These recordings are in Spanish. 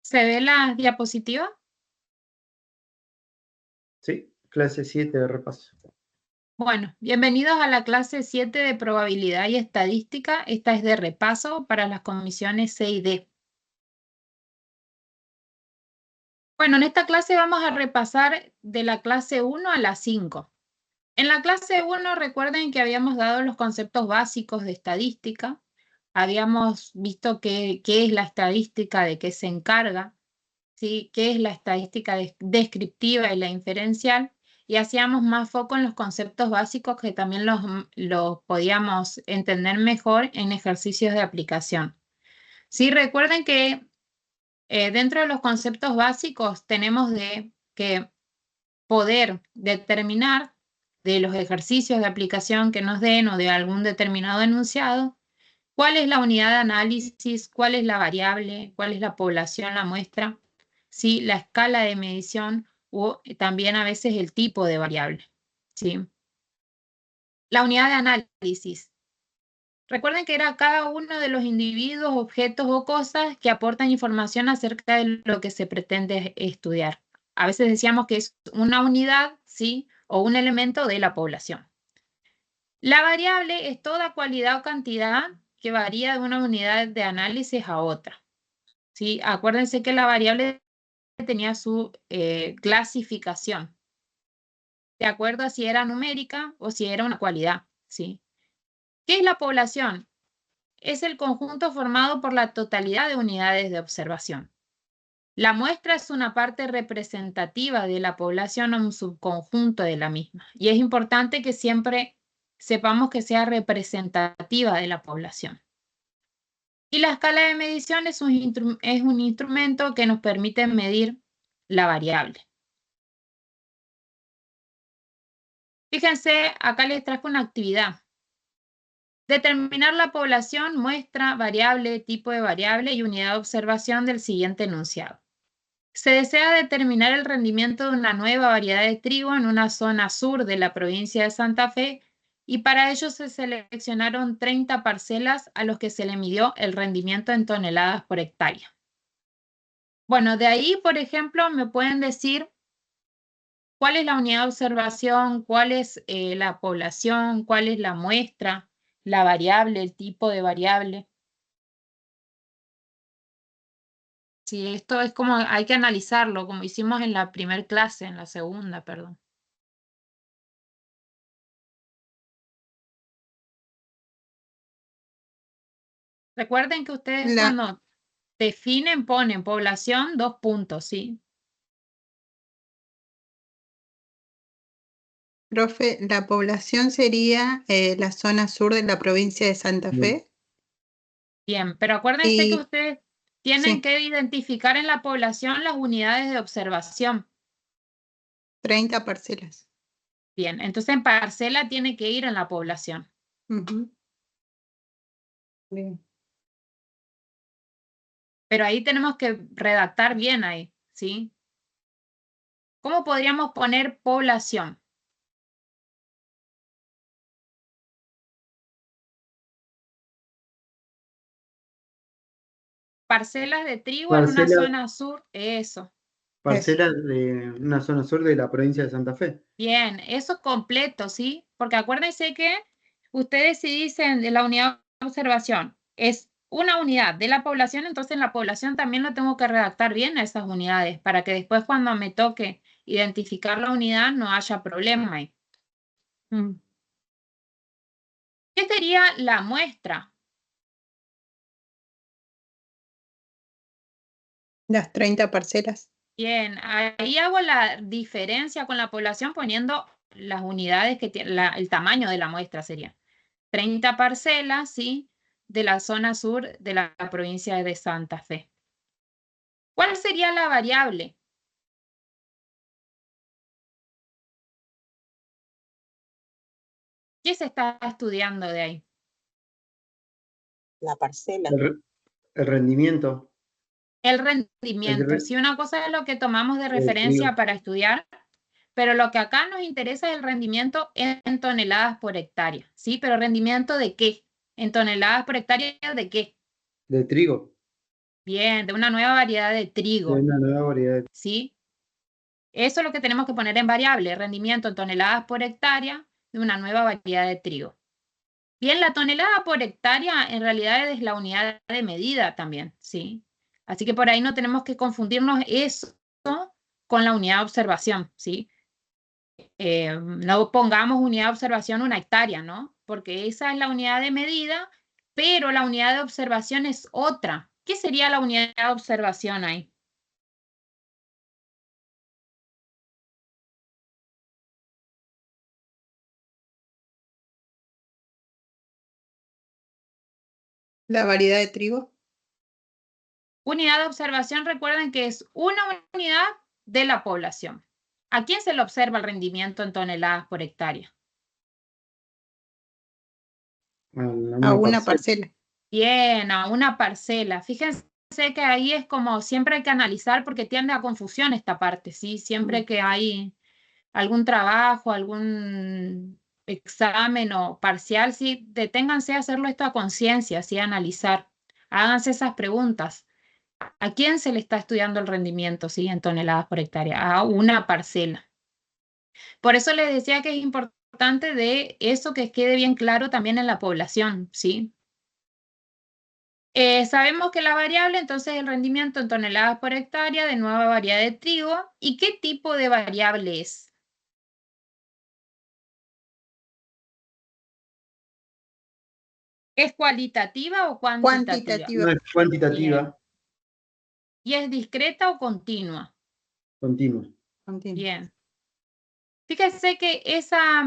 ¿Se ve la diapositiva? Sí, clase 7 de repaso. Bueno, bienvenidos a la clase 7 de probabilidad y estadística. Esta es de repaso para las comisiones C y D. Bueno, en esta clase vamos a repasar de la clase 1 a la 5. En la clase 1 recuerden que habíamos dado los conceptos básicos de estadística. Habíamos visto qué es la estadística, de qué se encarga, ¿sí? Qué es la estadística descriptiva y la inferencial, y hacíamos más foco en los conceptos básicos que también los podíamos entender mejor en ejercicios de aplicación. Sí, recuerden que dentro de los conceptos básicos tenemos que poder determinar de los ejercicios de aplicación que nos den o de algún determinado enunciado, cuál es la unidad de análisis, cuál es la variable, cuál es la población, la muestra, ¿sí? La escala de medición o también a veces el tipo de variable, ¿sí? La unidad de análisis. Recuerden que era cada uno de los individuos, objetos o cosas que aportan información acerca de lo que se pretende estudiar. A veces decíamos que es una unidad, ¿sí? O un elemento de la población. La variable es toda cualidad o cantidad que varía de una unidad de análisis a otra, ¿sí? Acuérdense que la variable tenía su clasificación, de acuerdo a si era numérica o si era una cualidad, ¿sí? ¿Qué es la población? Es el conjunto formado por la totalidad de unidades de observación. La muestra es una parte representativa de la población o un subconjunto de la misma. Y es importante que siempre sepamos que sea representativa de la población. Y la escala de medición es un instrumento que nos permite medir la variable. Fíjense, acá les trajo una actividad. Determinar la población, muestra, variable, tipo de variable y unidad de observación del siguiente enunciado. Se desea determinar el rendimiento de una nueva variedad de trigo en una zona sur de la provincia de Santa Fe y para ello se seleccionaron 30 parcelas a los que se le midió el rendimiento en toneladas por hectárea. Bueno, de ahí, por ejemplo, me pueden decir cuál es la unidad de observación, cuál es la población, cuál es la muestra, la variable, el tipo de variable. Sí, esto es como hay que analizarlo, como hicimos en la primera clase, en la segunda, perdón. Recuerden que ustedes La, cuando definen, ponen población, 2 puntos, ¿sí? profe, la población sería la zona sur de la provincia de Santa Bien. Fe. Bien, pero acuérdense que Y ustedes tienen sí, que identificar en la población las unidades de observación. 30 parcelas. Bien, entonces en parcela tiene que ir en la población. Ujú. Bien. Pero ahí tenemos que redactar bien ahí, ¿sí? ¿Cómo podríamos poner población? Parcelas de trigo en una Parcela, zona sur, eso. Eso. parcela de una zona sur de la provincia de Santa Fe. Bien, eso completo, ¿sí? Porque acuérdense que ustedes si dicen de la unidad de observación es una unidad de la población, entonces en la población también lo tengo que redactar bien a esas unidades para que después cuando me toque identificar la unidad no haya problema ahí. Mm. ¿Qué sería la muestra? Las 30 parcelas. Bien, ahí hago la diferencia con la población poniendo las unidades que tiene, el tamaño de la muestra sería 30 parcelas, ¿sí? De la zona sur de la provincia de Santa Fe. ¿Cuál sería la variable? ¿Qué se está estudiando de ahí? La parcela. El rendimiento El rendimiento. el Si una cosa es lo que tomamos de del trigo. referencia para estudiar, pero lo que acá nos interesa es el rendimiento en toneladas por hectárea, ¿sí? Pero rendimiento de qué? En toneladas por hectárea, ¿de qué? De trigo. Bien, de una nueva variedad de De trigo, una nueva variedad de... ¿sí? Eso es lo que tenemos que poner en variable, rendimiento en toneladas por hectárea de una nueva variedad de trigo. Bien, la tonelada por hectárea en realidad es la unidad de medida también, ¿sí? Así que por ahí no tenemos que confundirnos eso con la unidad de observación, ¿sí? No pongamos unidad de observación una hectárea, ¿no? Porque esa es la unidad de medida, pero la unidad de observación es otra. ¿Qué sería la unidad de observación ahí? La variedad de trigo. Unidad de observación, recuerden que es una unidad de la población. ¿A quién se le observa el rendimiento en toneladas por hectárea? a A una una parcela. parcela. Bien, a una parcela. Fíjense que ahí es como siempre hay que analizar porque tiende a confusión esta parte, ¿sí? Siempre que hay algún trabajo, algún examen o parcial, sí, deténganse a hacerlo esto a conciencia, sí, analizar. Háganse esas preguntas. ¿A quién se le está estudiando el rendimiento, sí, en toneladas por hectárea? A una parcela. Por eso les decía que es importante de eso que quede bien claro también en la población, ¿sí? Sabemos que la variable, entonces, es el rendimiento en toneladas por hectárea de nueva variedad de trigo. ¿Y qué tipo de variable es? ¿Es cualitativa o cuantitativa? No Cuantitativa. es cuantitativa, Bien. ¿Y es discreta o continua? continua. Continua. Bien. Fíjense que esa...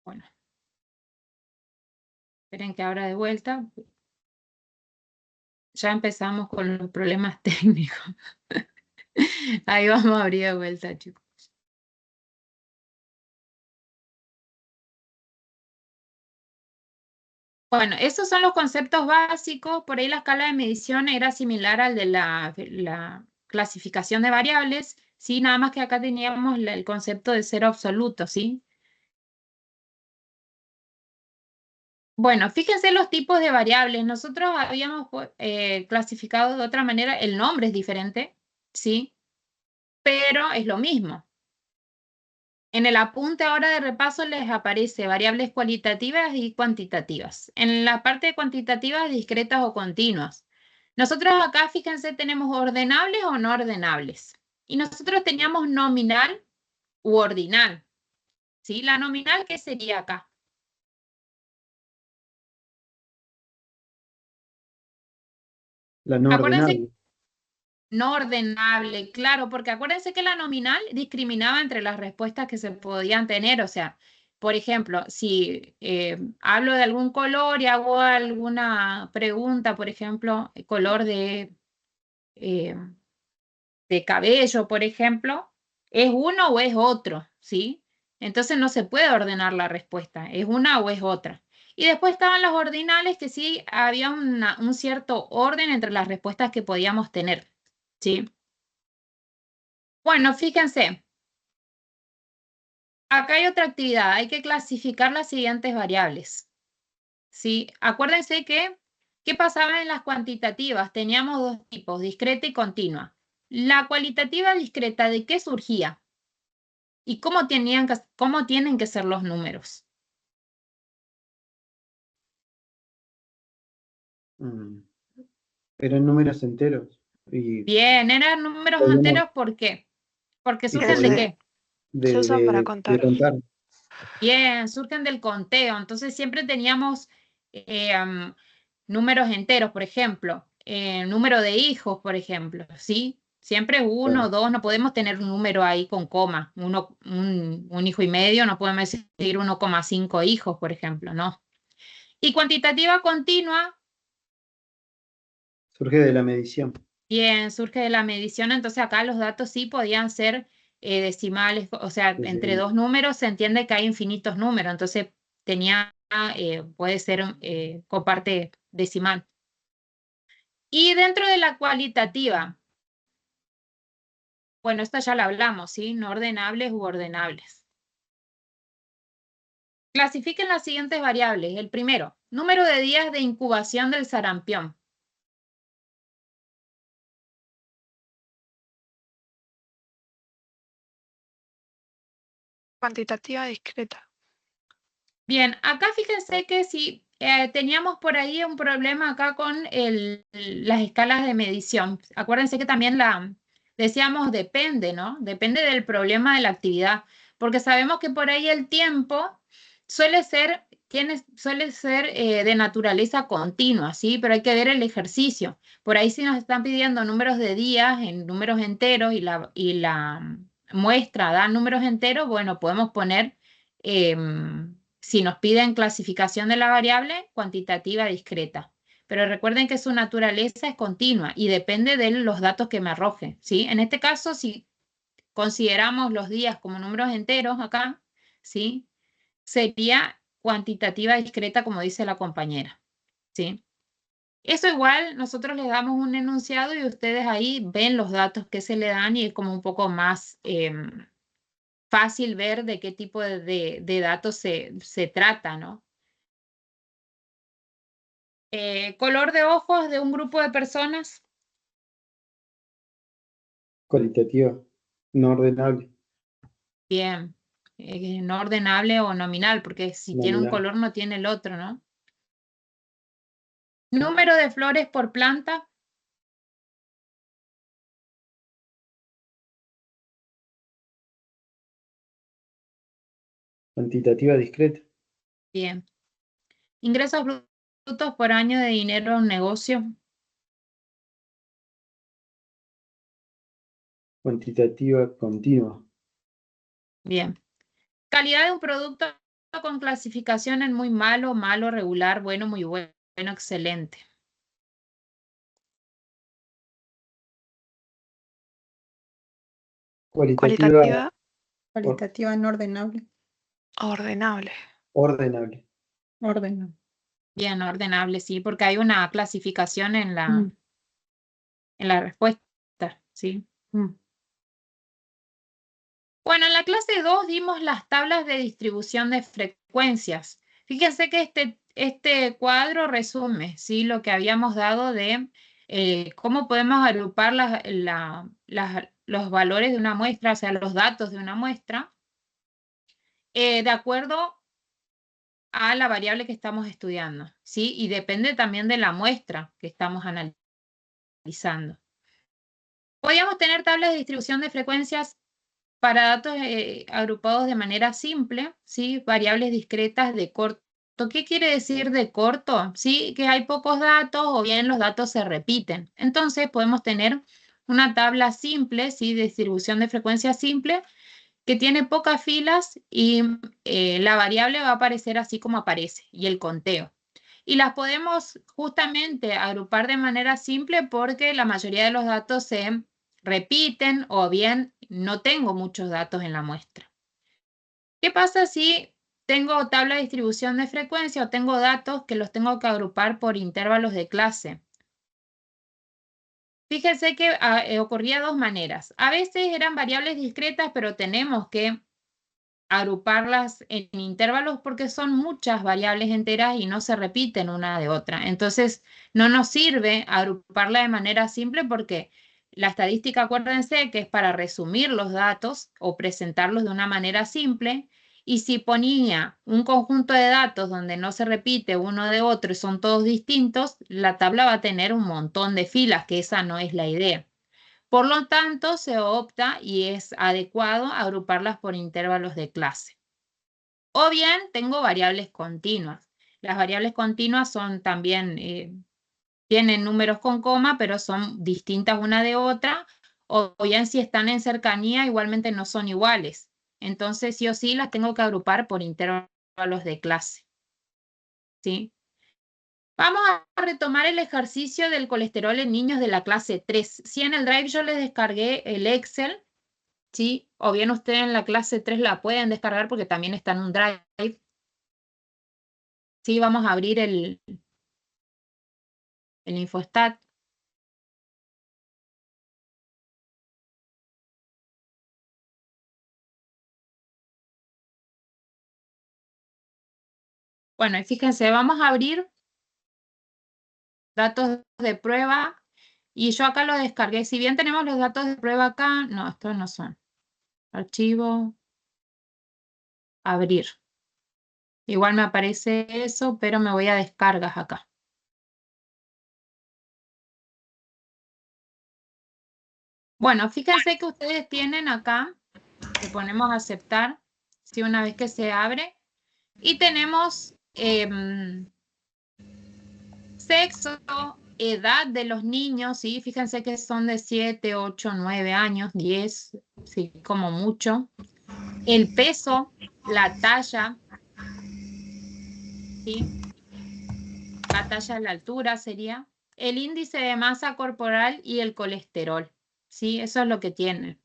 bueno, esperen que abra de vuelta. Ya empezamos con los problemas técnicos. Ahí vamos a abrir de vuelta, chicos. Bueno, esos son los conceptos básicos. Por ahí la escala de medición era similar al de la clasificación de variables, ¿sí? Nada más que acá teníamos el concepto de cero absoluto, ¿sí? Bueno, fíjense los tipos de variables. Nosotros habíamos clasificado de otra manera, el nombre es diferente, ¿sí? Pero es lo mismo. En el apunte ahora de repaso les aparece variables cualitativas y cuantitativas. En la parte cuantitativa, discretas o continuas. Nosotros acá, fíjense, tenemos ordenables o no ordenables. Y nosotros teníamos nominal u ordinal. ¿Sí? La nominal, ¿qué sería acá? La no Acuérdense, ordenable. no ordenable, claro, porque acuérdense que la nominal discriminaba entre las respuestas que se podían tener. O sea, por ejemplo, si hablo de algún color y hago alguna pregunta, por ejemplo, color eh, de cabello, por ejemplo, ¿es uno o es otro? ¿Sí? Entonces no se puede ordenar la respuesta, ¿es una o es otra? Y después estaban los ordinales, que sí había un cierto orden entre las respuestas que podíamos tener. ¿Sí? Bueno, fíjense, acá hay otra actividad, hay que clasificar las siguientes variables. ¿Sí? Acuérdense que, ¿qué pasaba en las cuantitativas? Teníamos dos tipos, discreta y continua. La cualitativa discreta, ¿de qué surgía? ¿Y cómo tienen que ser los números? Mm, Eran números enteros. Y Bien, eran números podíamos, enteros, ¿por qué? Porque y surgen de podíamos qué? Se usan para de contar. contar. Bien, surgen del conteo. Entonces siempre teníamos números enteros, por ejemplo, número de hijos, por ejemplo, ¿sí? Siempre es uno, Claro. dos, no podemos tener un número ahí con coma, un hijo y medio, no podemos decir 1,5 hijos, por ejemplo, ¿no? Y cuantitativa continua, Surge de la medición. bien, surge de la medición, entonces acá los datos sí podían ser decimales, o sea, entre Desde- dos números se entiende que hay infinitos números, entonces puede ser con parte decimal. Y dentro de la cualitativa, bueno, esta ya la hablamos, ¿sí? No ordenables u ordenables. Clasifiquen las siguientes variables. El primero, número de días de incubación del sarampión. Cuantitativa discreta. Bien, acá fíjense que si teníamos por ahí un problema acá con las escalas de medición. Acuérdense que también decíamos depende, ¿no? Depende del problema de la actividad, porque sabemos que por ahí el tiempo suele ser de naturaleza continua, ¿sí? Pero hay que ver el ejercicio. Por ahí si nos están pidiendo números de días en números enteros y la muestra da números enteros, bueno, podemos poner... si nos piden clasificación de la variable, cuantitativa discreta. Pero recuerden que su naturaleza es continua y depende de los datos que me arroje, ¿sí? En este caso, si consideramos los días como números enteros acá, ¿sí? Sería cuantitativa discreta, como dice la compañera, ¿sí? Eso igual, nosotros les damos un enunciado y ustedes ahí ven los datos que se le dan y es como un poco más fácil ver de qué tipo de datos se trata, ¿no? Color de ojos de un grupo de personas. Cualitativa, no ordenable, Bien. No ordenable o nominal, porque si tiene un nominal. color no tiene el otro, ¿no? Número de flores por planta. Cuantitativa discreta, Bien. Ingresos brutos por año de dinero en un negocio. cuantitativa continua, Bien. Calidad de un producto con clasificación en muy malo, malo, regular, bueno, muy bueno, excelente. cualitativa Cualitativa Cualitativa no ordenable. ordenable. ordenable, Ordenable. Bien, ordenable, sí, porque hay una clasificación en Mm, la respuesta, ¿sí? mm. Bueno, en la clase 2 dimos las tablas de distribución de frecuencias. Fíjense que este cuadro resume, ¿sí? Lo que habíamos dado de cómo podemos agrupar los valores de una muestra, o sea, los datos de una muestra, de acuerdo a la variable que estamos estudiando, ¿sí? Y depende también de la muestra que estamos analizando. Podríamos tener tablas de distribución de frecuencias para datos agrupados de manera simple, ¿sí? Variables discretas de corto. ¿Qué quiere decir de corto? ¿Sí? Que hay pocos datos o bien los datos se repiten. Entonces podemos tener una tabla simple, ¿sí? De distribución de frecuencia simple que tiene pocas filas y la variable va a aparecer así como aparece y el conteo. Y las podemos justamente agrupar de manera simple porque la mayoría de los datos se repiten o bien no tengo muchos datos en la muestra. ¿Qué pasa si tengo tabla de distribución de frecuencia o tengo datos que los tengo que agrupar por intervalos de clase? Fíjense que ocurría de dos maneras. A veces eran variables discretas, pero tenemos que agruparlas en intervalos porque son muchas variables enteras y no se repiten una de otra. Entonces, no nos sirve agruparla de manera simple porque la estadística, acuérdense que es para resumir los datos o presentarlos de una manera simple. Y si ponía un conjunto de datos donde no se repite uno de otro y son todos distintos, la tabla va a tener un montón de filas, que esa no es la idea. Por lo tanto, se opta y es adecuado agruparlas por intervalos de clase. O bien tengo variables continuas. Las variables continuas son también, tienen números con coma, pero son distintas una de otra. O bien si están en cercanía, igualmente no son iguales. Entonces, sí o sí, las tengo que agrupar por intervalos de clase. ¿Sí? Vamos a retomar el ejercicio del colesterol en niños de la clase 3. Si en el Drive yo les descargué el Excel, ¿sí? O bien ustedes en la clase 3 la pueden descargar porque también está en un Drive. Sí, vamos a abrir el Infostat. Bueno, y fíjense, vamos a abrir datos de prueba y yo acá lo descargué. Si bien tenemos los datos de prueba acá, no, estos no son. Archivo, abrir. Igual me aparece eso, pero me voy a descargas acá. Bueno, fíjense que ustedes tienen acá, le ponemos a aceptar, si una vez que se abre, y tenemos sexo, edad de los niños, ¿sí? Fíjense que son de 7, 8, 9 años, 10, sí, como mucho. El peso, la talla, ¿sí? La talla, la altura sería. El índice de masa corporal y el colesterol, ¿sí? Eso es lo que tienen.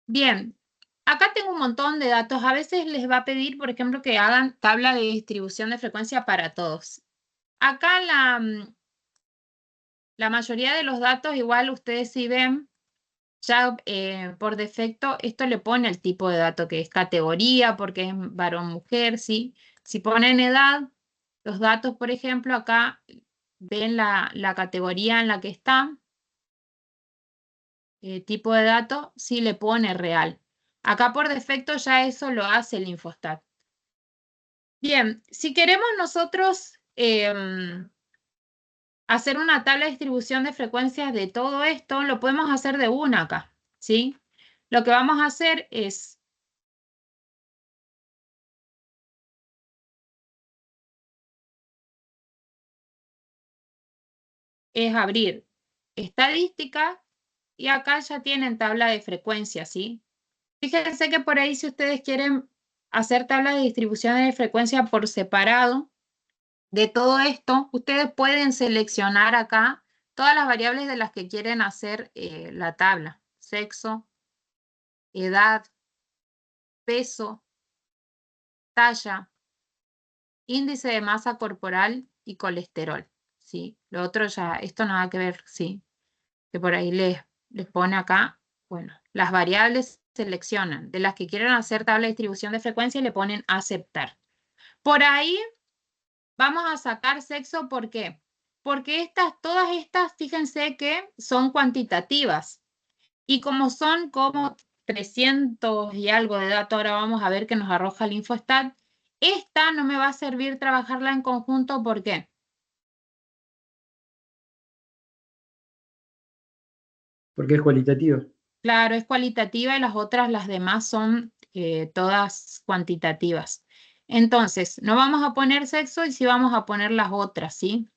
Bien, acá tengo un montón de datos. A veces les va a pedir, por ejemplo, que hagan tabla de distribución de frecuencia para todos. Acá la mayoría de los datos, igual ustedes si ven, ya por defecto esto le pone el tipo de dato que es categoría, porque es varón-mujer, ¿sí? Si ponen edad, los datos, por ejemplo, acá ven la categoría en la que está, tipo de dato, sí le pone real. Acá por defecto ya eso lo hace el Infostat. Bien, si queremos nosotros hacer una tabla de distribución de frecuencias de todo esto, lo podemos hacer de una acá, ¿sí? Lo que vamos a hacer es abrir estadística y acá ya tienen tabla de frecuencia, ¿sí? Fíjense que por ahí si ustedes quieren hacer tabla de distribución de frecuencia por separado de todo esto, ustedes pueden seleccionar acá todas las variables de las que quieren hacer la tabla. Sexo, edad, peso, talla, índice de masa corporal y colesterol, ¿sí? Lo otro ya, esto nada que ver, ¿sí? Que por ahí les pone acá, bueno, las variables seleccionan, de las que quieren hacer tabla de distribución de frecuencia y le ponen aceptar. Por ahí vamos a sacar sexo, ¿por qué? Porque todas estas, fíjense que son cuantitativas y como son como 300 y algo de datos, ahora vamos a ver que nos arroja el Infostat, esta no me va a servir trabajarla en conjunto, ¿por qué? Porque es cualitativa. Claro, es cualitativa y las otras, las demás, son todas cuantitativas. Entonces, no vamos a poner sexo y sí vamos a poner las otras, ¿sí?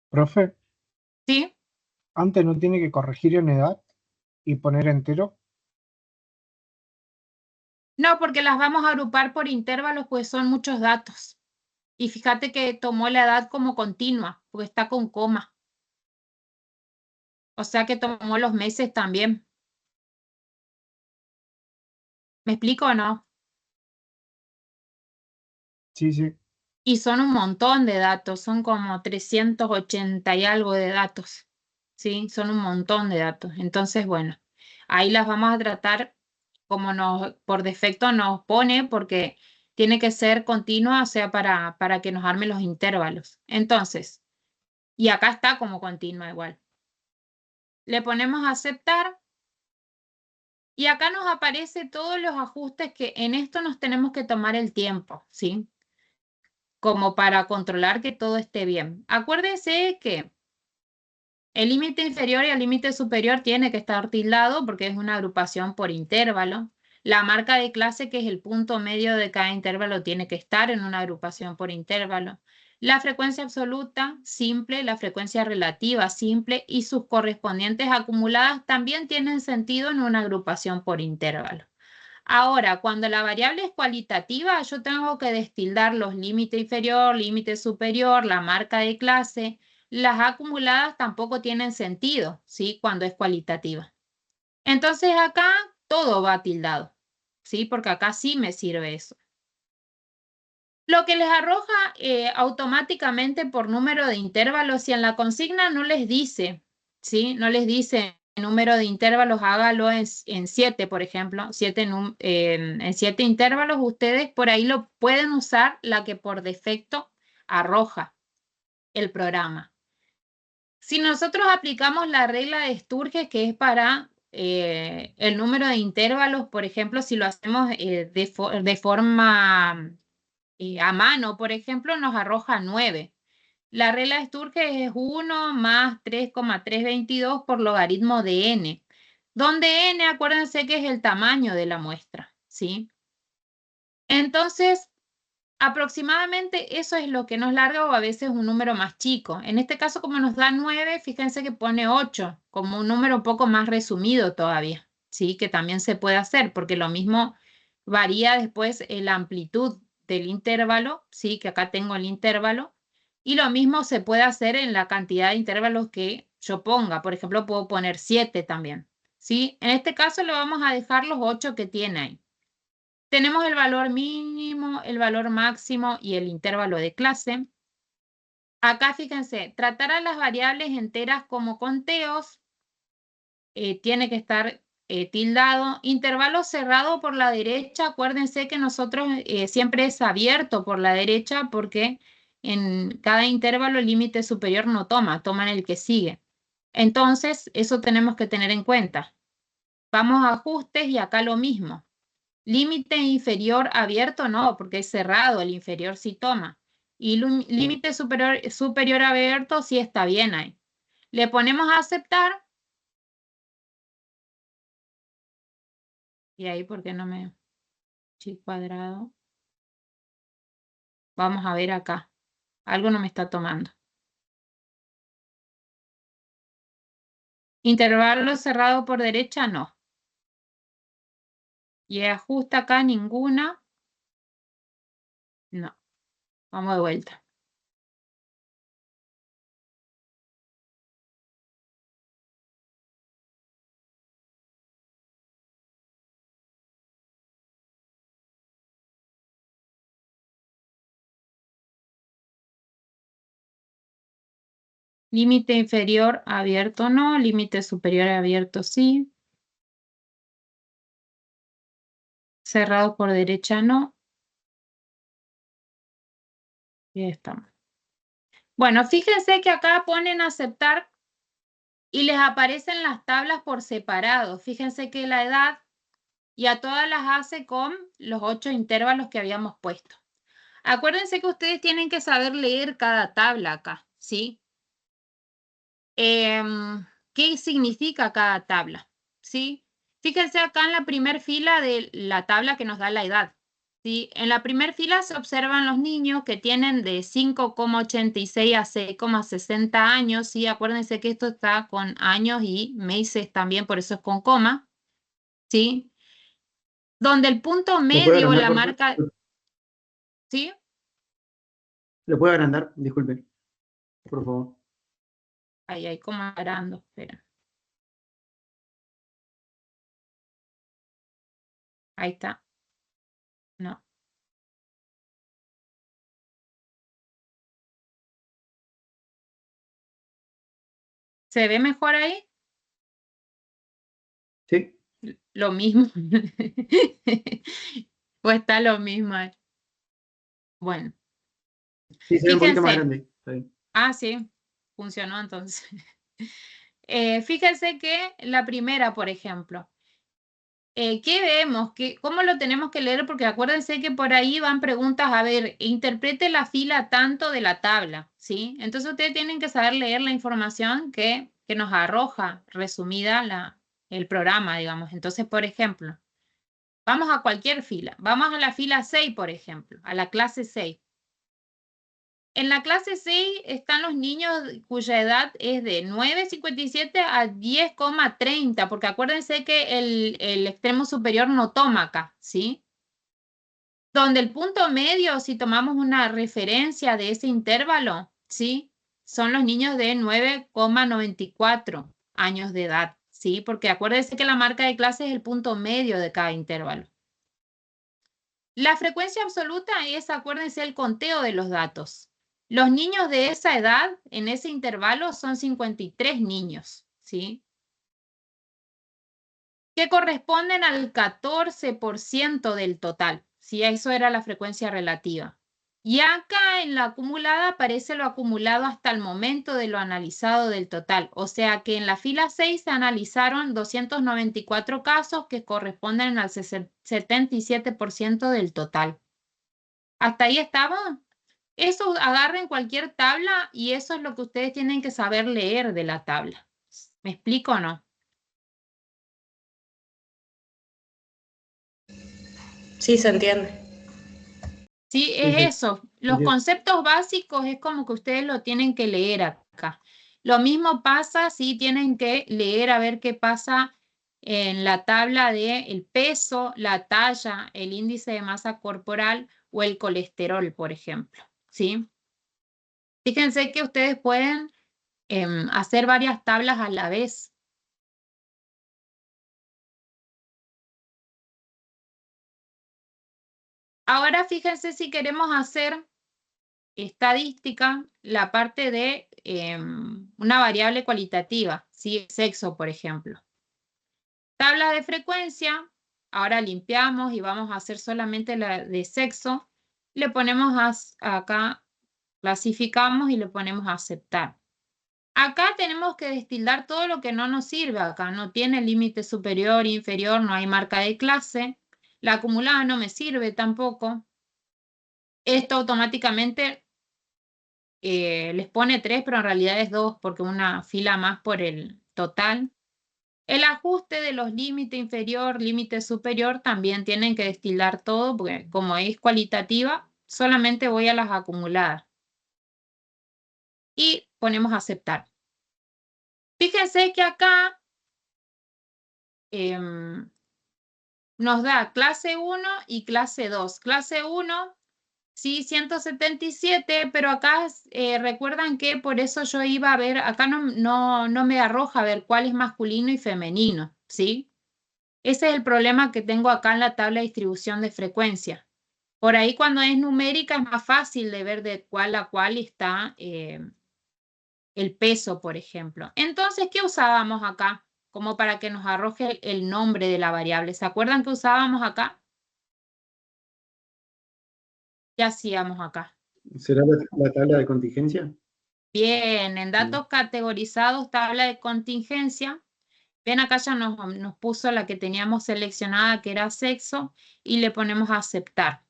Profe, ¿Sí? antes no tiene que corregir en edad y poner entero. No, porque las vamos a agrupar por intervalos, pues son muchos datos. Y fíjate que tomó la edad como continua, porque está con coma. O sea que tomó los meses también. ¿Me explico o no? Sí, sí. Y son un montón de datos, son como 380 y algo de datos, ¿sí? Son un montón de datos. Entonces, bueno, ahí las vamos a tratar como por defecto nos pone, porque tiene que ser continua, o sea, para que nos arme los intervalos. Entonces, y acá está como continua igual. Le ponemos a aceptar y acá nos aparece todos los ajustes que en esto nos tenemos que tomar el tiempo, ¿sí? Como para controlar que todo esté bien. Acuérdense que el límite inferior y el límite superior tiene que estar tildado porque es una agrupación por intervalo. La marca de clase, que es el punto medio de cada intervalo, tiene que estar en una agrupación por intervalo. La frecuencia absoluta simple, la frecuencia relativa simple y sus correspondientes acumuladas también tienen sentido en una agrupación por intervalo. Ahora, cuando la variable es cualitativa, yo tengo que destildar los límite inferior, límite superior, la marca de clase. Las acumuladas tampoco tienen sentido, ¿sí? Cuando es cualitativa. Entonces acá todo va tildado, ¿sí? Porque acá sí me sirve eso. Lo que les arroja automáticamente por número de intervalos, si en la consigna no les dice, ¿sí? No les dice número de intervalos, hágalo en 7, por ejemplo, en 7 intervalos, ustedes por ahí lo pueden usar la que por defecto arroja el programa. Si nosotros aplicamos la regla de Sturges, que es para el número de intervalos, por ejemplo, si lo hacemos de forma a mano, por ejemplo, nos arroja 9. La regla de Sturges es 1 más 3,322 por logaritmo de n, donde n, acuérdense que es el tamaño de la muestra, ¿sí? Entonces, aproximadamente eso es lo que nos larga, o a veces un número más chico. En este caso, como nos da 9, fíjense que pone 8, como un número un poco más resumido todavía, ¿sí? Que también se puede hacer, porque lo mismo varía después la amplitud del intervalo, ¿sí? Que acá tengo el intervalo. Y lo mismo se puede hacer en la cantidad de intervalos que yo ponga. Por ejemplo, puedo poner 7 también, ¿sí? En este caso le vamos a dejar los 8 que tiene ahí. Tenemos el valor mínimo, el valor máximo y el intervalo de clase. Acá fíjense, tratar a las variables enteras como conteos, tiene que estar tildado. Intervalo cerrado por la derecha, acuérdense que nosotros siempre es abierto por la derecha porque en cada intervalo el límite superior no toma en el que sigue. Entonces, eso tenemos que tener en cuenta. Vamos a ajustes y acá lo mismo. Límite inferior abierto no, porque es cerrado, el inferior sí toma. Y límite superior abierto sí está bien ahí. Le ponemos a aceptar. Y ahí, ¿por qué no me... chi cuadrado? Vamos a ver acá. Algo no me está tomando. Intervalo cerrado por derecha, no. Y ajusta acá ninguna. No. Vamos de vuelta. Límite inferior abierto no, límite superior abierto sí. Cerrado por derecha no. Y ahí estamos. Bueno, fíjense que acá ponen aceptar y les aparecen las tablas por separado. Fíjense que la edad y a todas las hace con los 8 intervalos que habíamos puesto. Acuérdense que ustedes tienen que saber leer cada tabla acá, ¿sí? ¿Qué significa cada tabla? ¿Sí? Fíjense acá en la primera fila de la tabla que nos da la edad. ¿Sí? En la primera fila se observan los niños que tienen de 5,86 a 6,60 años. ¿Sí? Acuérdense que esto está con años y meses también, por eso es con coma. ¿Sí? Donde el punto ¿Lo puede medio, agrandar, la por marca... favor? ¿Sí? ¿Lo puede agrandar? Disculpe, por favor. Ahí, como agrando, espera. Ahí está. No. ¿Se ve mejor ahí? ¿Sí? Lo mismo. Pues está lo mismo ahí. Bueno, Sí, se ve un poquito más fíjense. grande. Está bien. Ah, sí, funcionó entonces. Fíjense que la primera, por ejemplo, ¿qué vemos? ¿Cómo lo tenemos que leer? Porque acuérdense que por ahí van preguntas, a ver, interprete la fila tanto de la tabla, ¿sí? Entonces ustedes tienen que saber leer la información que nos arroja resumida el programa, digamos. Entonces, por ejemplo, vamos a cualquier fila. Vamos a la fila 6, por ejemplo, a la clase 6. En la clase 6 están los niños cuya edad es de 9,57 a 10,30, porque acuérdense que el extremo superior no toma acá, ¿sí? Donde el punto medio, si tomamos una referencia de ese intervalo, ¿sí? Son los niños de 9,94 años de edad, ¿sí? Porque acuérdense que la marca de clase es el punto medio de cada intervalo. La frecuencia absoluta es, acuérdense, el conteo de los datos. Los niños de esa edad, en ese intervalo, son 53 niños, ¿sí? que corresponden al 14% del total. Si eso era la frecuencia relativa. Y acá en la acumulada aparece lo acumulado hasta el momento de lo analizado del total. O sea que en la fila 6 se analizaron 294 casos que corresponden al 77% del total. ¿Hasta ahí estamos? Eso agarren cualquier tabla y eso es lo que ustedes tienen que saber leer de la tabla. ¿Me explico o no? Sí, se entiende. Sí, es eso. Los conceptos básicos es como que ustedes lo tienen que leer acá. Lo mismo pasa si tienen que leer a ver qué pasa en la tabla de el peso, la talla, el índice de masa corporal o el colesterol, por ejemplo. ¿Sí? Fíjense que ustedes pueden hacer varias tablas a la vez. Ahora fíjense si queremos hacer estadística, la parte de una variable cualitativa, ¿sí? Sexo, por ejemplo. Tabla de frecuencia, ahora limpiamos y vamos a hacer solamente la de sexo. Le ponemos acá, clasificamos y le ponemos a aceptar. Acá tenemos que destildar todo lo que no nos sirve. Acá no tiene límite superior, inferior, no hay marca de clase. La acumulada no me sirve tampoco. Esto automáticamente les pone 3, pero en realidad es 2 porque una fila más por el total. El ajuste de los límite inferior, límite superior, también tienen que destilar todo, porque como es cualitativa, solamente voy a las acumuladas. Y ponemos aceptar. Fíjense que acá nos da clase 1 y clase 2. Clase 1, sí, 177, pero acá recuerdan que por eso yo iba a ver, acá no me arroja a ver cuál es masculino y femenino, ¿sí? Ese es el problema que tengo acá en la tabla de distribución de frecuencia. Por ahí cuando es numérica es más fácil de ver de cuál a cuál está el peso, por ejemplo. Entonces, ¿qué usábamos acá? Como para que nos arroje el nombre de la variable. ¿Se acuerdan que usábamos acá? ¿Qué hacíamos acá? ¿Será la tabla de contingencia? Bien, en datos categorizados, tabla de contingencia. Ven, acá ya nos puso la que teníamos seleccionada, que era sexo, y le ponemos a aceptar.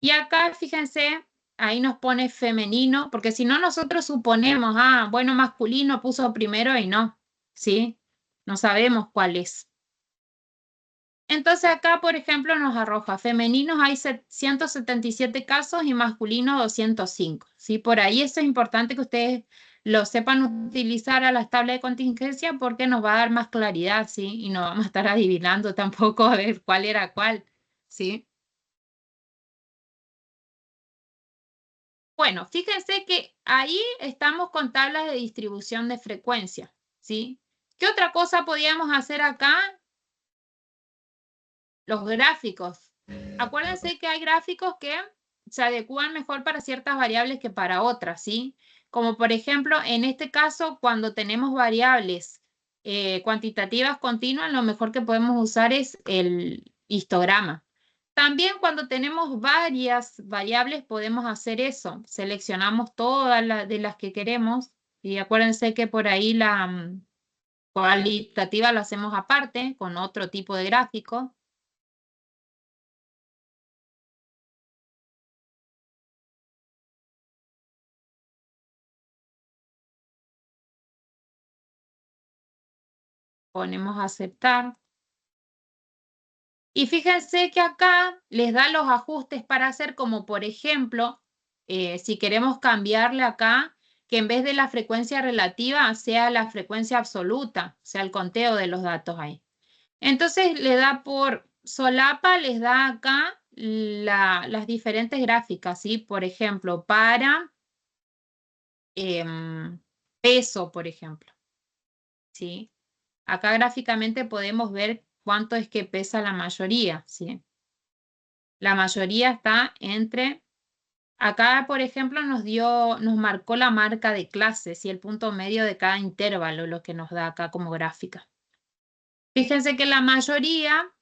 Y acá, fíjense, ahí nos pone femenino, porque si no nosotros suponemos, bueno, masculino puso primero y no, ¿sí? No sabemos cuál es. Entonces acá, por ejemplo, nos arroja femeninos hay 177 casos y masculinos 205, ¿sí? Por ahí eso es importante que ustedes lo sepan utilizar a las tablas de contingencia porque nos va a dar más claridad, ¿sí? Y no vamos a estar adivinando tampoco a ver cuál era cuál, ¿sí? Bueno, fíjense que ahí estamos con tablas de distribución de frecuencia, ¿sí? ¿Qué otra cosa podíamos hacer acá? Los gráficos. Acuérdense que hay gráficos que se adecúan mejor para ciertas variables que para otras, ¿sí? Como por ejemplo, en este caso, cuando tenemos variables cuantitativas continuas, lo mejor que podemos usar es el histograma. También cuando tenemos varias variables podemos hacer eso. Seleccionamos todas de las que queremos y acuérdense que por ahí la cualitativa la hacemos aparte con otro tipo de gráfico. Ponemos a aceptar. Y fíjense que acá les da los ajustes para hacer, como por ejemplo, si queremos cambiarle acá, que en vez de la frecuencia relativa sea la frecuencia absoluta, sea el conteo de los datos ahí. Entonces le da por solapa, les da acá las diferentes gráficas, ¿sí? Por ejemplo, para peso, por ejemplo, ¿sí? Acá gráficamente podemos ver cuánto es que pesa la mayoría, ¿sí? La mayoría está entre, acá por ejemplo nos marcó la marca de clases y el punto medio de cada intervalo, lo que nos da acá como gráfica. Fíjense que la mayoría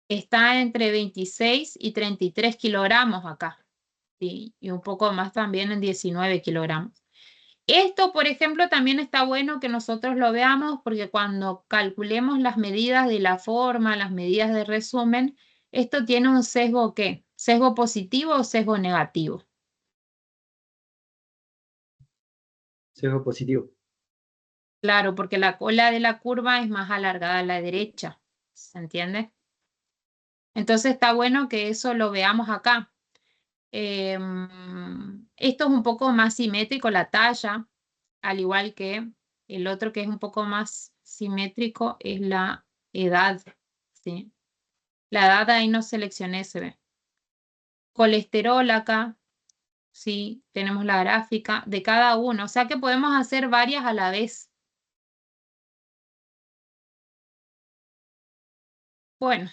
está entre 26 y 33 kilogramos acá, ¿sí? Y un poco más también en 19 kilogramos. Esto, por ejemplo, también está bueno que nosotros lo veamos porque cuando calculemos las medidas de la forma, las medidas de resumen, esto tiene un sesgo, ¿qué? ¿Sesgo positivo o sesgo negativo? Sesgo positivo. Claro, porque la cola de la curva es más alargada a la derecha, ¿se entiende? Entonces está bueno que eso lo veamos acá. Esto es un poco más simétrico, la talla, al igual que el otro que es un poco más simétrico es la edad, ¿sí? La edad ahí no seleccioné, se ve. Colesterol acá, ¿sí? Tenemos la gráfica de cada uno, o sea que podemos hacer varias a la vez. Bueno.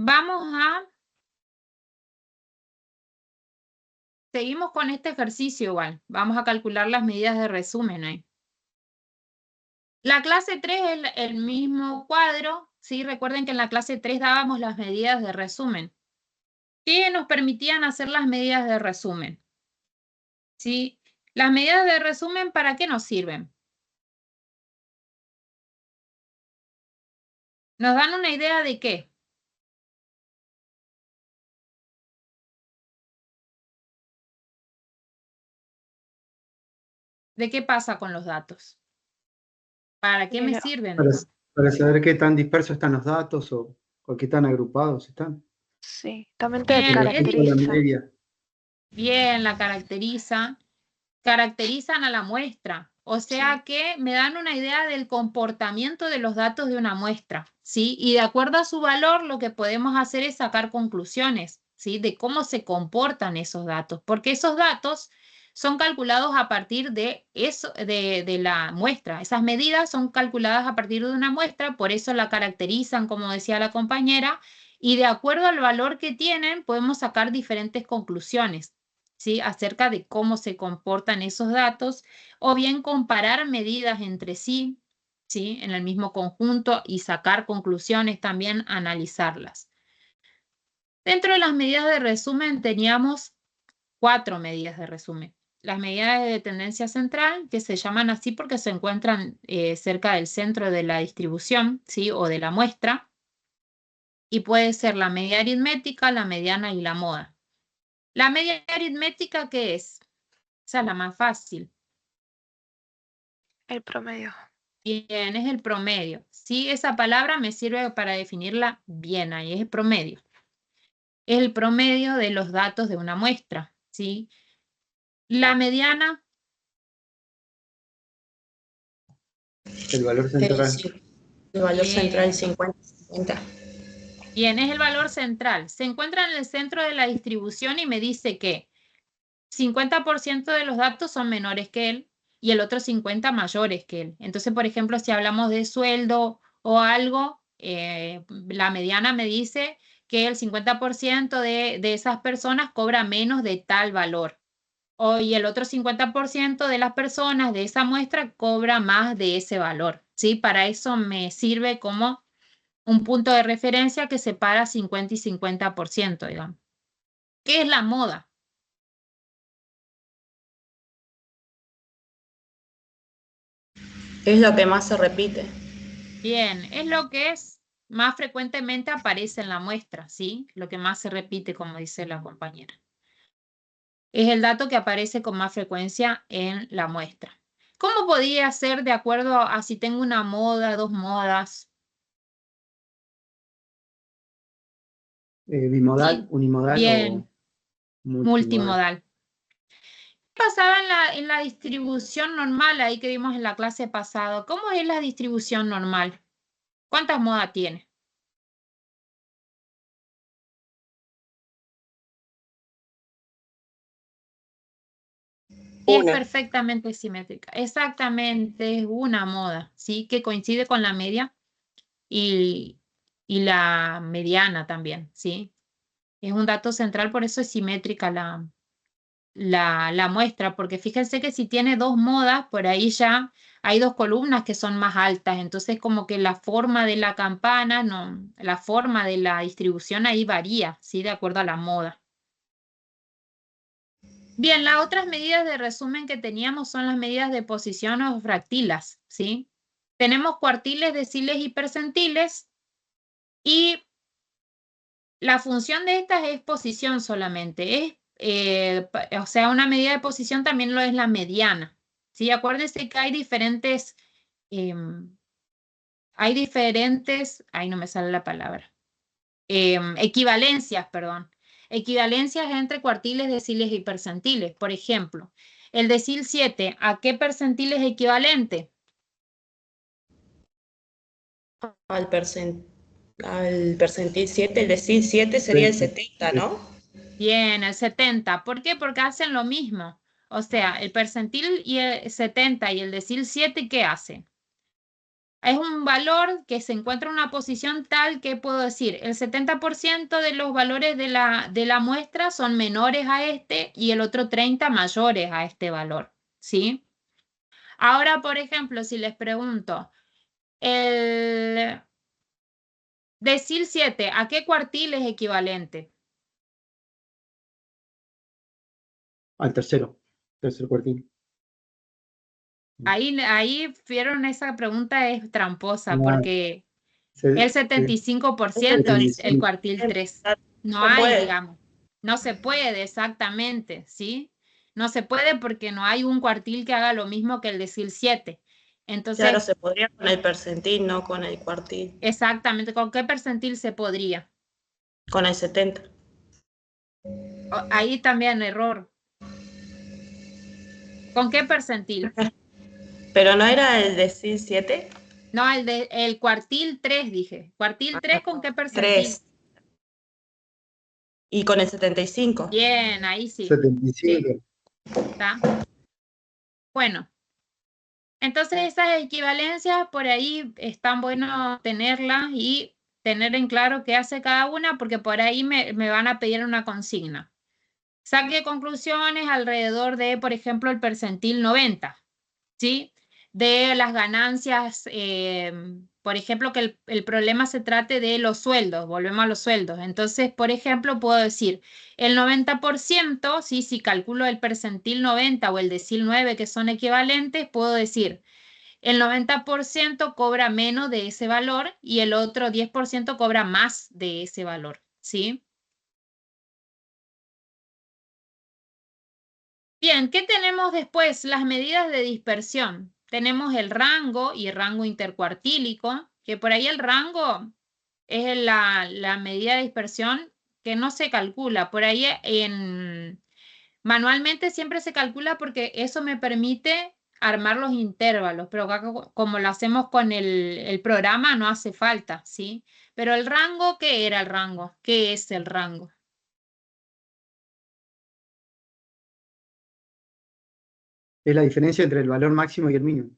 Vamos a... Seguimos con este ejercicio igual. Vamos a calcular las medidas de resumen ahí. La clase 3 es el mismo cuadro, ¿sí? Recuerden que en la clase 3 dábamos las medidas de resumen. ¿Qué nos permitían hacer las medidas de resumen? ¿Sí? Las medidas de resumen, ¿para qué nos sirven? ¿Nos dan una idea de qué? ¿De qué pasa con los datos? ¿Para qué me Pero- sirven? Para saber qué tan dispersos están los datos o qué tan agrupados están. Sí, también te Bien, Con respecto a la caracteriza. media. Bien, la caracterizan a la muestra, o sea Sí. que me dan una idea del comportamiento de los datos de una muestra, ¿sí? Y de acuerdo a su valor, lo que podemos hacer es sacar conclusiones, ¿sí? De cómo se comportan esos datos, porque esos datos son calculados a partir de eso, de la muestra. Esas medidas son calculadas a partir de una muestra, por eso la caracterizan, como decía la compañera, y de acuerdo al valor que tienen, podemos sacar diferentes conclusiones. ¿Sí? Acerca de cómo se comportan esos datos, o bien comparar medidas entre sí, ¿sí? En el mismo conjunto y sacar conclusiones, también analizarlas. Dentro de las medidas de resumen teníamos 4 medidas de resumen. Las medidas de tendencia central, que se llaman así porque se encuentran cerca del centro de la distribución, ¿sí? O de la muestra, y puede ser la media aritmética, la mediana y la moda. La media aritmética, ¿qué es? Esa es la más fácil. El promedio. Bien, es el promedio. Sí, esa palabra me sirve para definirla bien, ahí es el promedio. Es el promedio de los datos de una muestra, ¿sí? La mediana, El valor central. Sí, el valor central bien, 50-50. bien, es el valor central. Se encuentra en el centro de la distribución y me dice que 50% de los datos son menores que él y el otro 50% mayores que él. Entonces, por ejemplo, si hablamos de sueldo o algo, la mediana me dice que el 50% de esas personas cobra menos de tal valor. Y el otro 50% de las personas de esa muestra cobra más de ese valor. ¿Sí? Para eso me sirve como un punto de referencia que separa 50 y 50%, digamos. ¿Qué es la moda? Es lo que más se repite. Bien, es lo que más frecuentemente aparece en la muestra, ¿sí? Lo que más se repite, como dice la compañera. Es el dato que aparece con más frecuencia en la muestra. ¿Cómo podría ser de acuerdo a si tengo una moda, 2 modas? Bimodal, Sí, unimodal bien, o multimodal. multimodal. ¿Qué pasaba en la distribución normal ahí que vimos en la clase pasada? ¿Cómo es la distribución normal? ¿Cuántas modas tiene? Es Una. perfectamente simétrica. Exactamente, es una moda, ¿sí? Que coincide con la media y, y la mediana también, ¿sí? Es un dato central, por eso es simétrica la la muestra, porque fíjense que si tiene dos modas, por ahí ya hay dos columnas que son más altas, entonces como que la forma de la campana, no, la forma de la distribución ahí varía, ¿sí? De acuerdo a la moda. Bien, las otras medidas de resumen que teníamos son las medidas de posición o fractilas, ¿sí? Tenemos cuartiles, deciles y percentiles, y la función de estas es posición solamente, o sea, una medida de posición también lo es la mediana, ¿sí? Acuérdense que hay diferentes, ahí no me sale la palabra, equivalencias, perdón. Equivalencias entre cuartiles, deciles y percentiles. Por ejemplo, el decil 7, ¿a qué percentil es equivalente? Al percentil 7, el decil 7 sería el 70, ¿no? Bien, el 70. ¿Por qué? Porque hacen lo mismo. O sea, el percentil y el 70 y el decil 7, ¿qué hacen? Es un valor que se encuentra en una posición tal que puedo decir, el 70% de los valores de la muestra son menores a este y el otro 30 mayores a este valor, ¿sí? Ahora, por ejemplo, si les pregunto, el decil 7, ¿a qué cuartil es equivalente? Al tercer cuartil. Ahí vieron, esa pregunta es tramposa No, porque se- el 75% es el 75. cuartil 3. No Se hay, puede. digamos. No se puede, exactamente, ¿sí? No se puede porque no hay un cuartil que haga lo mismo que el decil 7. Claro, Entonces, se podría con el percentil, no con el cuartil. exactamente, ¿con qué percentil se podría? Con el 70. Ahí también error. ¿Con qué percentil? ¿Pero no era el decil 7? No, el cuartil 3, dije. ¿Cuartil 3 con qué percentil? 3. Y con el 75. Bien, ahí sí. 75. ¿Está? Bueno. Entonces esas equivalencias por ahí están bueno tenerlas y tener en claro qué hace cada una, porque por ahí me van a pedir una consigna. Saque conclusiones alrededor de, por ejemplo, el percentil 90, ¿sí? De las ganancias, por ejemplo, que el problema se trate de los sueldos, volvemos a los sueldos. Entonces, por ejemplo, puedo decir el 90%, ¿sí? Si calculo el percentil 90 o el decil 9 que son equivalentes, puedo decir el 90% cobra menos de ese valor y el otro 10% cobra más de ese valor, ¿sí? Bien, ¿qué tenemos después? Las medidas de dispersión. Tenemos el rango y el rango intercuartílico, que por ahí el rango es la medida de dispersión que no se calcula. Por ahí manualmente siempre se calcula porque eso me permite armar los intervalos, pero acá como lo hacemos con el programa no hace falta, ¿sí? Pero el rango, ¿qué era el rango? ¿Qué es el rango? Es la diferencia entre el valor máximo y el mínimo.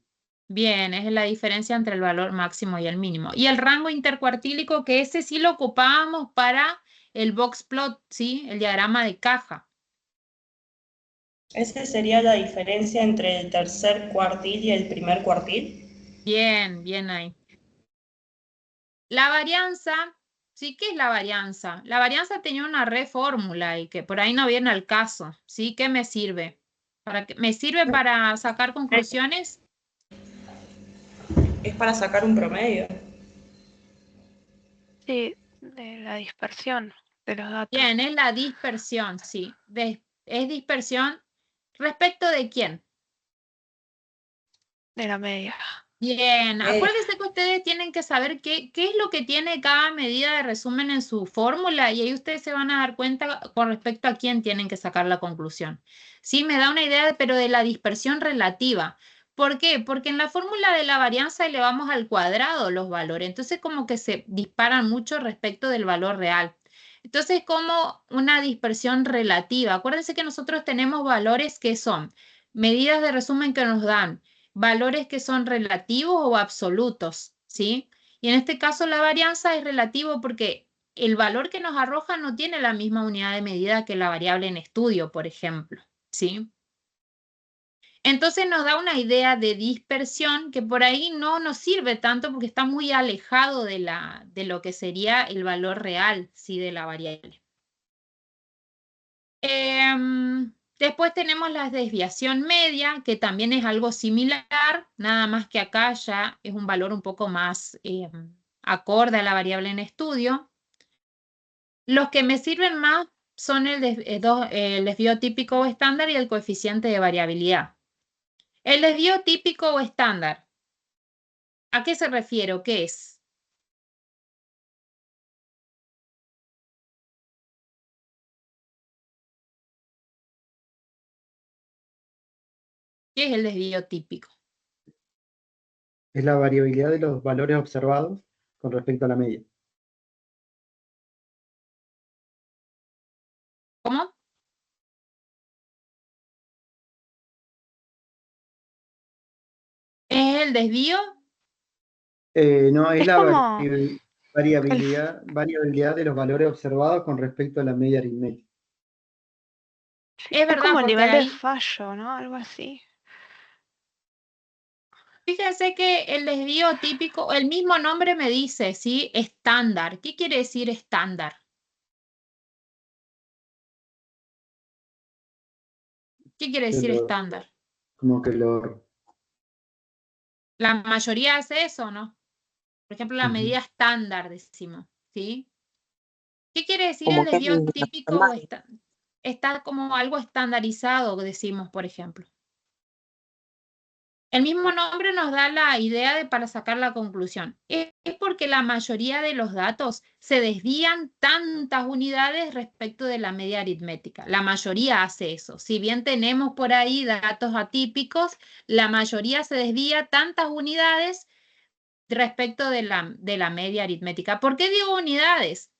Bien, es la diferencia entre el valor máximo y el mínimo. Y el rango intercuartílico, que ese sí lo ocupábamos para el box plot, ¿sí? El diagrama de caja. ¿Esa sería la diferencia entre el tercer cuartil y el primer cuartil? Bien, bien ahí. La varianza, ¿sí? ¿Qué es la varianza? La varianza tenía una reformula y que por ahí no viene al caso, ¿sí? ¿Qué me sirve? ¿Me sirve para sacar conclusiones? Es para sacar un promedio. Sí, de la dispersión de los datos. Bien, es la dispersión, sí. Es dispersión respecto de quién. De la media. Bien, acuérdense que ustedes tienen que saber qué es lo que tiene cada medida de resumen en su fórmula y ahí ustedes se van a dar cuenta con respecto a quién tienen que sacar la conclusión. Sí, me da una idea, pero de la dispersión relativa. ¿Por qué? Porque en la fórmula de la varianza elevamos al cuadrado los valores, entonces como que se disparan mucho respecto del valor real. Entonces, como una dispersión relativa. Acuérdense que nosotros tenemos valores que son medidas de resumen que nos dan valores que son relativos o absolutos, ¿sí? Y en este caso la varianza es relativo porque el valor que nos arroja no tiene la misma unidad de medida que la variable en estudio, por ejemplo, ¿sí? Entonces nos da una idea de dispersión que por ahí no nos sirve tanto porque está muy alejado de lo que sería el valor real, ¿sí? De la variable. Después tenemos la desviación media, que también es algo similar, nada más que acá ya es un valor un poco más acorde a la variable en estudio. Los que me sirven más son el desvío típico o estándar y el coeficiente de variabilidad. El desvío típico o estándar, ¿a qué se refiere? ¿Qué es? ¿Qué es el desvío típico? Es la variabilidad de los valores observados con respecto a la media. ¿Cómo? ¿Es el desvío? No, es Es la como variabilidad de los valores observados con respecto a la media aritmética. sí, Es es verdad, como el porque nivel de ahí, fallo, ¿no? Algo así. fíjense que el desvío típico, el mismo nombre me dice, ¿sí? Estándar. ¿Qué quiere decir estándar? ¿Qué quiere Que decir lo- estándar? Como que lo... La mayoría hace eso, ¿no? Por ejemplo, la medida estándar, decimos, ¿sí? ¿Qué quiere decir el Como que es desvío típico o normal. está como algo estandarizado, decimos, por ejemplo? El mismo nombre nos da la idea para sacar la conclusión. Es porque la mayoría de los datos se desvían tantas unidades respecto de la media aritmética. La mayoría hace eso. Si bien tenemos por ahí datos atípicos, la mayoría se desvía tantas unidades respecto de la media aritmética. ¿Por qué digo unidades?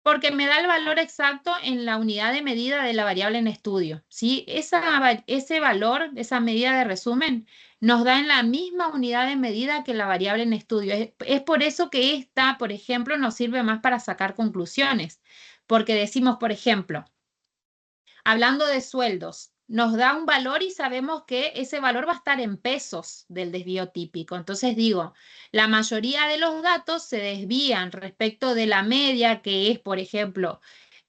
Porque me da el valor exacto en la unidad de medida de la variable en estudio, ¿sí? Ese valor, esa medida de resumen, nos da en la misma unidad de medida que la variable en estudio. Es por eso que esta, por ejemplo, nos sirve más para sacar conclusiones. Porque decimos, por ejemplo, hablando de sueldos, nos da un valor y sabemos que ese valor va a estar en pesos del desvío típico. Entonces digo, la mayoría de los datos se desvían respecto de la media, que es, por ejemplo,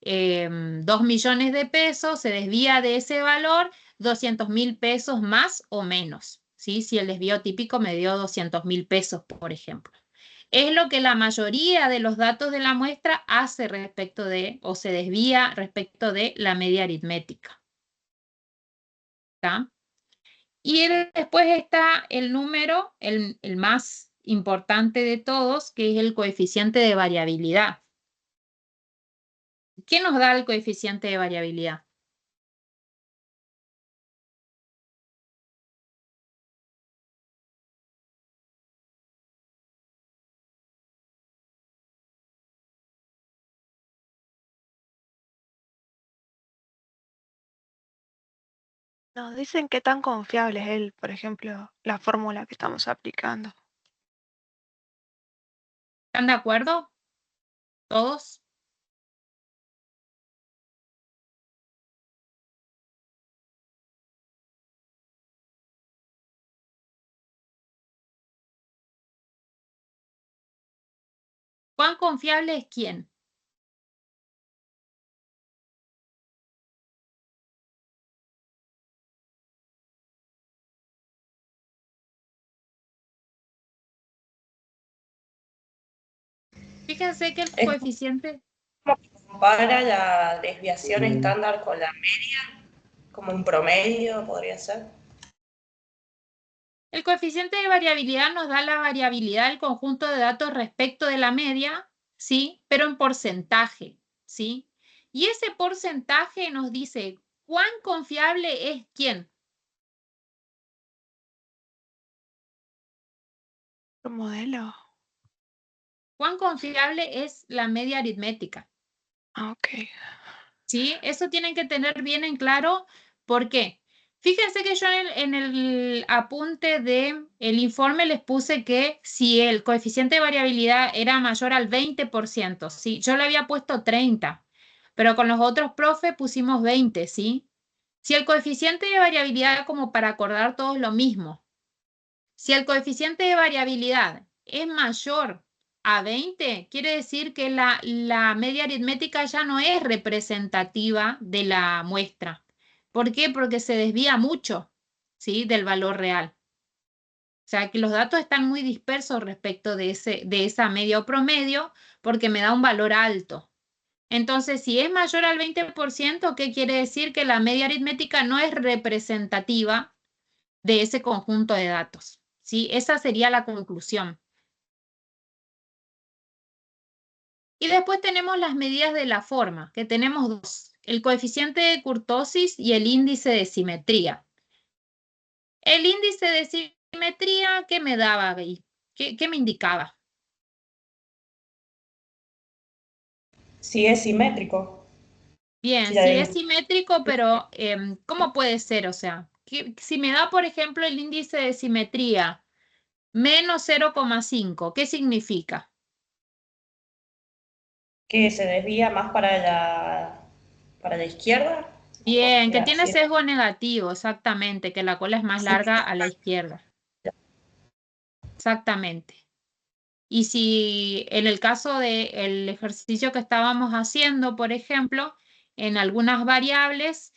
2 millones de pesos, se desvía de ese valor 200.000 pesos más o menos, ¿sí? Si el desvío típico me dio 200.000 pesos, por ejemplo. Es lo que la mayoría de los datos de la muestra hace respecto de, o se desvía respecto de la media aritmética. ¿Está? Y después está el número, el más importante de todos, que es el coeficiente de variabilidad. ¿Qué nos da el coeficiente de variabilidad? Nos dicen qué tan confiable es por ejemplo, la fórmula que estamos aplicando. ¿Están de acuerdo? ¿Todos? ¿Cuán confiable es quién? Fíjense que el Es coeficiente, como que compara la desviación Mm. estándar con la media, como un promedio, podría ser. el coeficiente de variabilidad nos da la variabilidad del conjunto de datos respecto de la media, ¿sí? Pero en porcentaje, ¿sí? Y ese porcentaje nos dice cuán confiable es quién. ¿Un modelo? Cuán confiable es la media aritmética. Ah, ok. ¿Sí? Eso tienen que tener bien en claro. ¿Por qué? Fíjense que yo en el apunte del informe les puse que si el coeficiente de variabilidad era mayor al 20%, ¿sí? Yo le había puesto 30, pero con los otros profes pusimos 20, ¿sí? Si el coeficiente de variabilidad, como para acordar todos lo mismo, si el coeficiente de variabilidad es mayor a 20, quiere decir que la media aritmética ya no es representativa de la muestra. ¿Por qué? Porque se desvía mucho, ¿sí?, del valor real. O sea, que los datos están muy dispersos respecto de esa media o promedio porque me da un valor alto. Entonces, si es mayor al 20%, ¿qué quiere decir? Que la media aritmética no es representativa de ese conjunto de datos, ¿sí? Esa sería la conclusión. Y después tenemos las medidas de la forma, que tenemos dos: el coeficiente de kurtosis y el índice de simetría. El índice de simetría, ¿qué me daba ahí? ¿Qué me indicaba? Si es simétrico. Bien, Si sí la- es simétrico, pero ¿cómo puede ser? O sea, si me da, por ejemplo, el índice de simetría menos 0,5, ¿qué significa? que se desvía más para la izquierda. Bien, que tiene Así es. sesgo negativo, exactamente, que la cola es más larga a la izquierda. Exactamente. Y si en el caso del ejercicio que estábamos haciendo, por ejemplo, en algunas variables,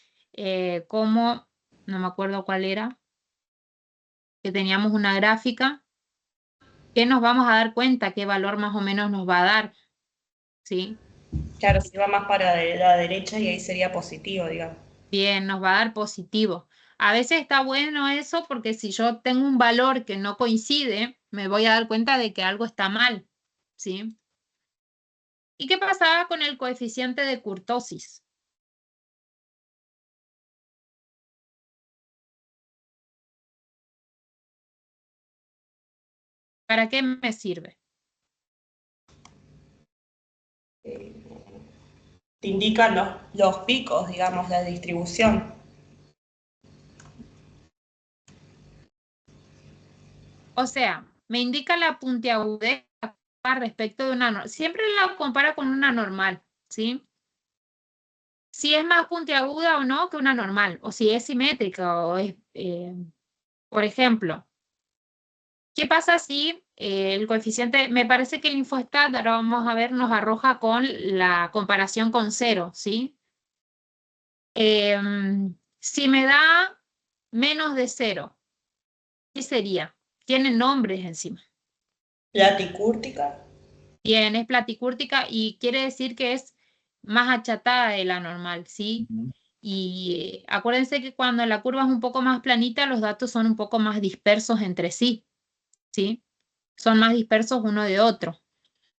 como, no me acuerdo cuál era, que teníamos una gráfica, que nos vamos a dar cuenta qué valor más o menos nos va a dar, ¿sí? Claro, si va más para la derecha y ahí sería positivo, digamos. Bien, nos va a dar positivo. A veces está bueno eso porque si yo tengo un valor que no coincide, me voy a dar cuenta de que algo está mal, ¿sí? ¿Y qué pasaba con el coeficiente de kurtosis? ¿Para qué me sirve? Te indican los picos, digamos, la distribución. O sea, me indica la puntiagudez respecto de una... Siempre la compara con una normal, ¿sí? Si es más puntiaguda o no que una normal, o si es simétrica, o es... por ejemplo, ¿qué pasa si el coeficiente, me parece que el Infostat, ahora vamos a ver, nos arroja con la comparación con 0, ¿sí? Si me da menos de 0, ¿qué sería? Tiene nombres encima. Platicúrtica. Bien, es platicúrtica y quiere decir que es más achatada de la normal, ¿sí? Y acuérdense que cuando la curva es un poco más planita, los datos son un poco más dispersos entre sí, ¿sí? Son más dispersos uno de otro.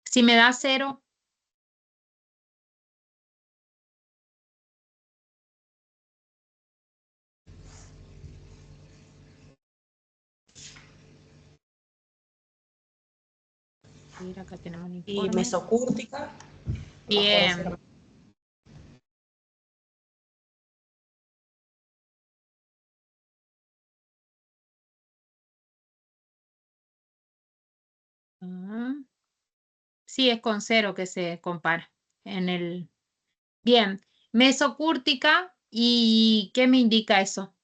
Si me da 0, mira, acá tenemos un Y informe. mesocúrtica. No me acuerdo si Bien. era- Ah, sí, es con 0 que se compara en el... Bien, mesocúrtica, ¿y qué me indica eso?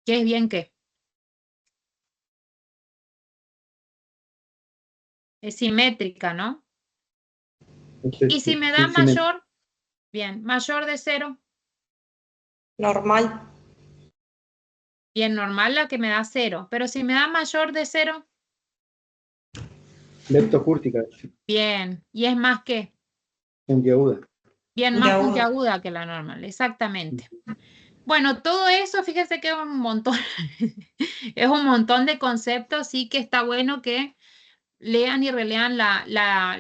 ¿Qué es bien qué? Es simétrica, ¿no? Y si me da mayor, bien, mayor de 0, Normal. bien, normal la que me da 0. Pero si me da mayor de 0, Leptocúrtica, bien, y es más que, puntiaguda. bien, más Puntiaguda. puntiaguda que la normal, exactamente. Bueno, todo eso, fíjese que es un montón, es un montón de conceptos, sí que está bueno que lean y relean la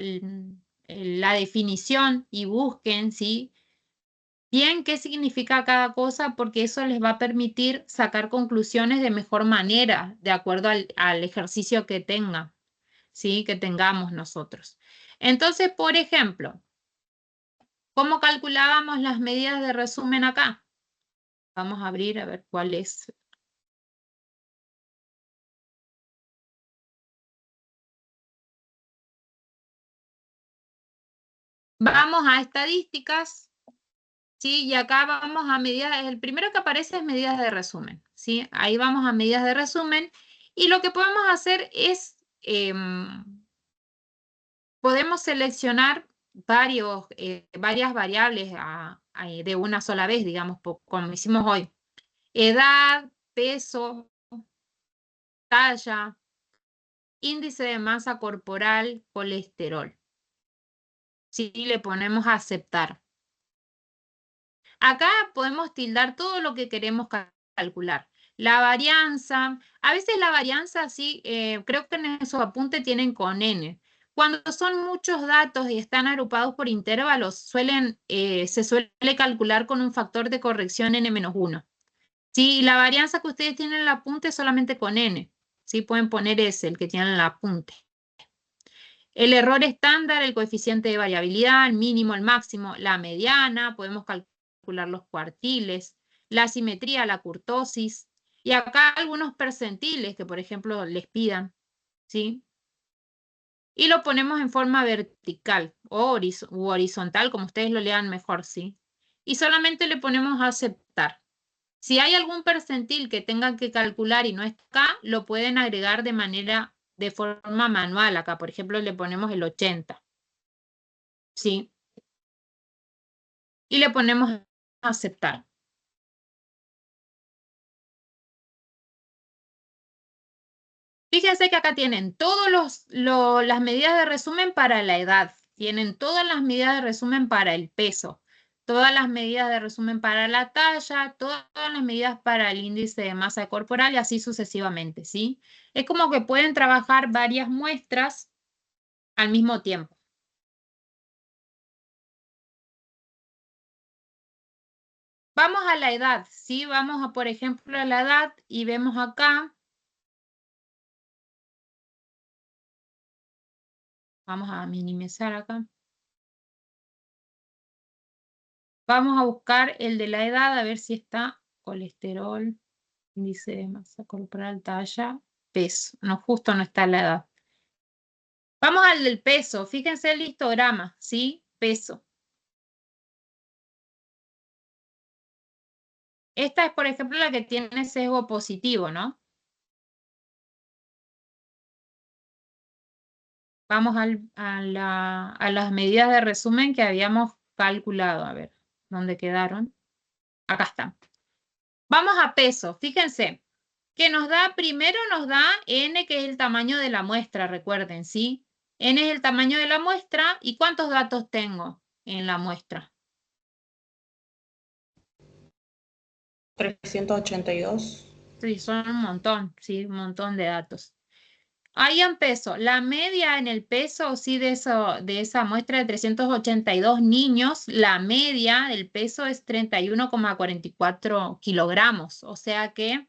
definición y busquen, ¿sí? Bien, qué significa cada cosa, porque eso les va a permitir sacar conclusiones de mejor manera, de acuerdo al ejercicio que tengan, ¿sí? Que tengamos nosotros. Entonces, por ejemplo, ¿cómo calculábamos las medidas de resumen acá? Vamos a abrir a ver cuál es. Vamos a estadísticas, ¿sí? Y acá vamos a medidas, el primero que aparece es medidas de resumen, ¿sí? Ahí vamos a medidas de resumen y lo que podemos hacer es, podemos seleccionar varias variables de una sola vez, digamos, como hicimos hoy. Edad, peso, talla, índice de masa corporal, colesterol. Sí, le ponemos a aceptar. Acá podemos tildar todo lo que queremos calcular. La varianza, a veces la varianza sí, creo que en esos apuntes tienen con N. Cuando son muchos datos y están agrupados por intervalos, se suele calcular con un factor de corrección N-1. Sí, la varianza que ustedes tienen en el apunte es solamente con N. Sí, pueden poner ese, el que tienen en el apunte. El error estándar, el coeficiente de variabilidad, el mínimo, el máximo, la mediana, podemos calcular los cuartiles, la simetría, la kurtosis, y acá algunos percentiles que, por ejemplo, les pidan, ¿sí? Y lo ponemos en forma vertical o horizontal, como ustedes lo lean mejor, ¿sí? Y solamente le ponemos a aceptar. Si hay algún percentil que tengan que calcular y no está acá, lo pueden agregar de forma manual. Acá, por ejemplo, le ponemos el 80. ¿Sí? Y le ponemos a aceptar. Fíjense que acá tienen todas las medidas de resumen para la edad. Tienen todas las medidas de resumen para el peso. Todas las medidas de resumen para la talla, todas las medidas para el índice de masa corporal y así sucesivamente, ¿sí? Es como que pueden trabajar varias muestras al mismo tiempo. Vamos a la edad, ¿sí? Vamos a, por ejemplo, a la edad y vemos acá. Vamos a minimizar acá. Vamos a buscar el de la edad, a ver si está colesterol, índice de masa corporal, talla, peso. No, justo no está la edad. Vamos al del peso. Fíjense el histograma, ¿sí? Peso. Esta es, por ejemplo, la que tiene sesgo positivo, ¿no? Vamos a las medidas de resumen que habíamos calculado. A ver, ¿dónde quedaron? Acá están. Vamos a peso. Fíjense que primero nos da N, que es el tamaño de la muestra, recuerden, ¿sí? N es el tamaño de la muestra. ¿Y cuántos datos tengo en la muestra? 382. Sí, son un montón, sí, un montón de datos. Ahí en peso, la media en el peso, sí, de esa muestra de 382 niños, la media del peso es 31,44 kilogramos. O sea que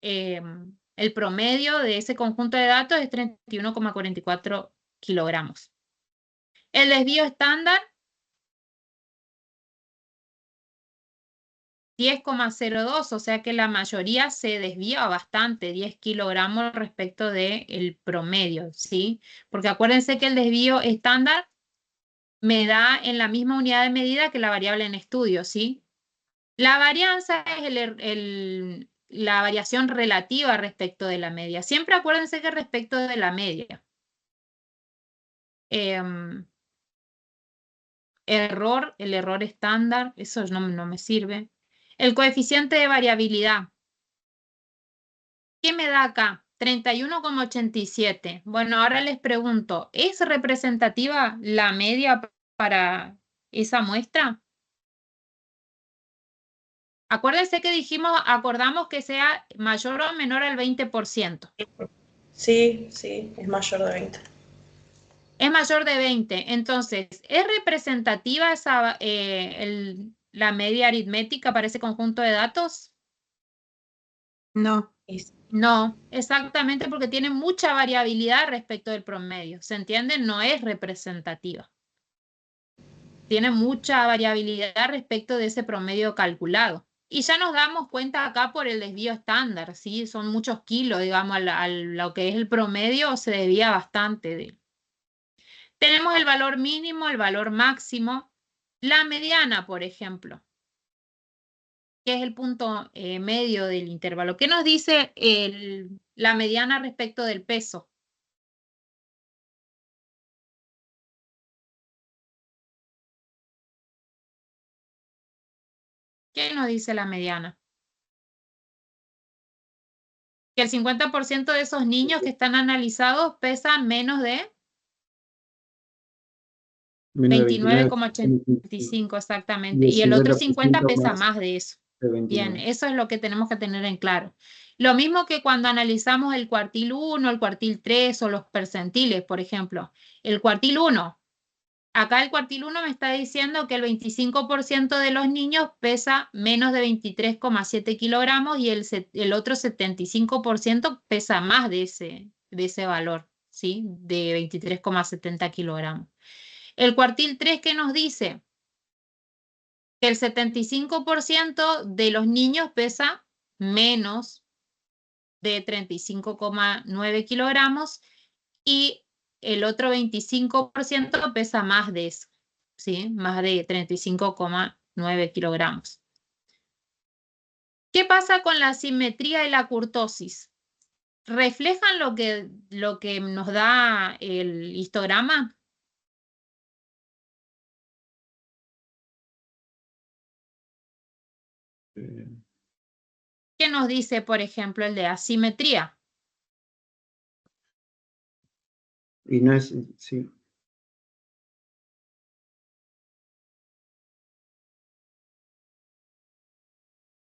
el promedio de ese conjunto de datos es 31,44 kilogramos. El desvío estándar, 10,02, o sea que la mayoría se desvía bastante, 10 kilogramos respecto del promedio, ¿sí? Porque acuérdense que el desvío estándar me da en la misma unidad de medida que la variable en estudio, ¿sí? La varianza es la variación relativa respecto de la media. Siempre acuérdense que respecto de la media. El error estándar, eso no me sirve. El coeficiente de variabilidad. ¿Qué me da acá? 31,87. Bueno, ahora les pregunto, ¿es representativa la media para esa muestra? Acuérdense que acordamos que sea mayor o menor al 20%. Sí, sí, es mayor de 20. Es mayor de 20. Entonces, ¿es representativa la media aritmética para ese conjunto de datos? No. No, exactamente porque tiene mucha variabilidad respecto del promedio. ¿Se entiende? No es representativa. Tiene mucha variabilidad respecto de ese promedio calculado. Y ya nos damos cuenta acá por el desvío estándar, ¿sí? Son muchos kilos, digamos, a lo que es el promedio se desvía bastante de él. Tenemos el valor mínimo, el valor máximo, la mediana, por ejemplo, que es el punto medio del intervalo. ¿Qué nos dice la mediana respecto del peso? ¿Qué nos dice la mediana? Que el 50% de esos niños que están analizados pesan menos de 29,85 exactamente. Y el otro 50 pesa más de eso. Bien, eso es lo que tenemos que tener en claro. Lo mismo que cuando analizamos el cuartil 1, el cuartil 3 o los percentiles, por ejemplo. El cuartil 1. Acá el cuartil 1 me está diciendo que el 25% de los niños pesa menos de 23,7 kilogramos y el otro 75% pesa más de ese valor, ¿sí? De 23,70 kilogramos. El cuartil 3, ¿qué nos dice? Que el 75% de los niños pesa menos de 35,9 kilogramos y el otro 25% pesa más de eso, ¿sí? Más de 35,9 kilogramos. ¿Qué pasa con la simetría y la kurtosis? ¿Reflejan lo que nos da el histograma? ¿Qué nos dice, por ejemplo, el de asimetría? Y no es, sí.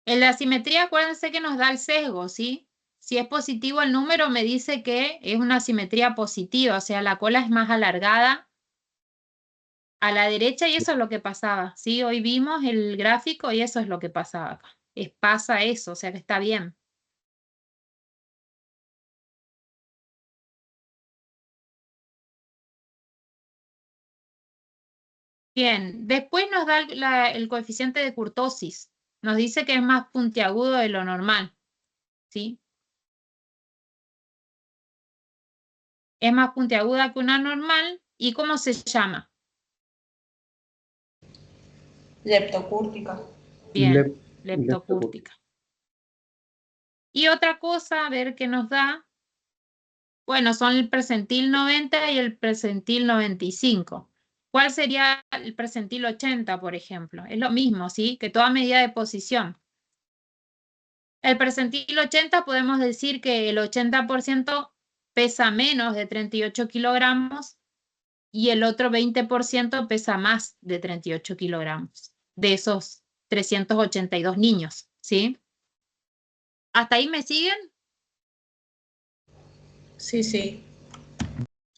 En la asimetría, acuérdense que nos da el sesgo, ¿sí? Si es positivo el número, me dice que es una asimetría positiva, o sea, la cola es más alargada a la derecha y eso es lo que pasaba, ¿sí? Hoy vimos el gráfico y eso es lo que pasaba acá. Pasa eso, o sea que está bien. Bien, después nos da el coeficiente de kurtosis. Nos dice que es más puntiagudo de lo normal, ¿sí? Es más puntiaguda que una normal. ¿Y cómo se llama? Leptocúrtica. Bien, leptocúrtica. Y otra cosa, a ver qué nos da. Bueno, son el percentil 90 y el percentil 95. ¿Cuál sería el percentil 80, por ejemplo? Es lo mismo, ¿sí? Que toda medida de posición. El percentil 80 podemos decir que el 80% pesa menos de 38 kilogramos y el otro 20% pesa más de 38 kilogramos de esos 382 niños, ¿sí? ¿Hasta ahí me siguen? Sí, sí.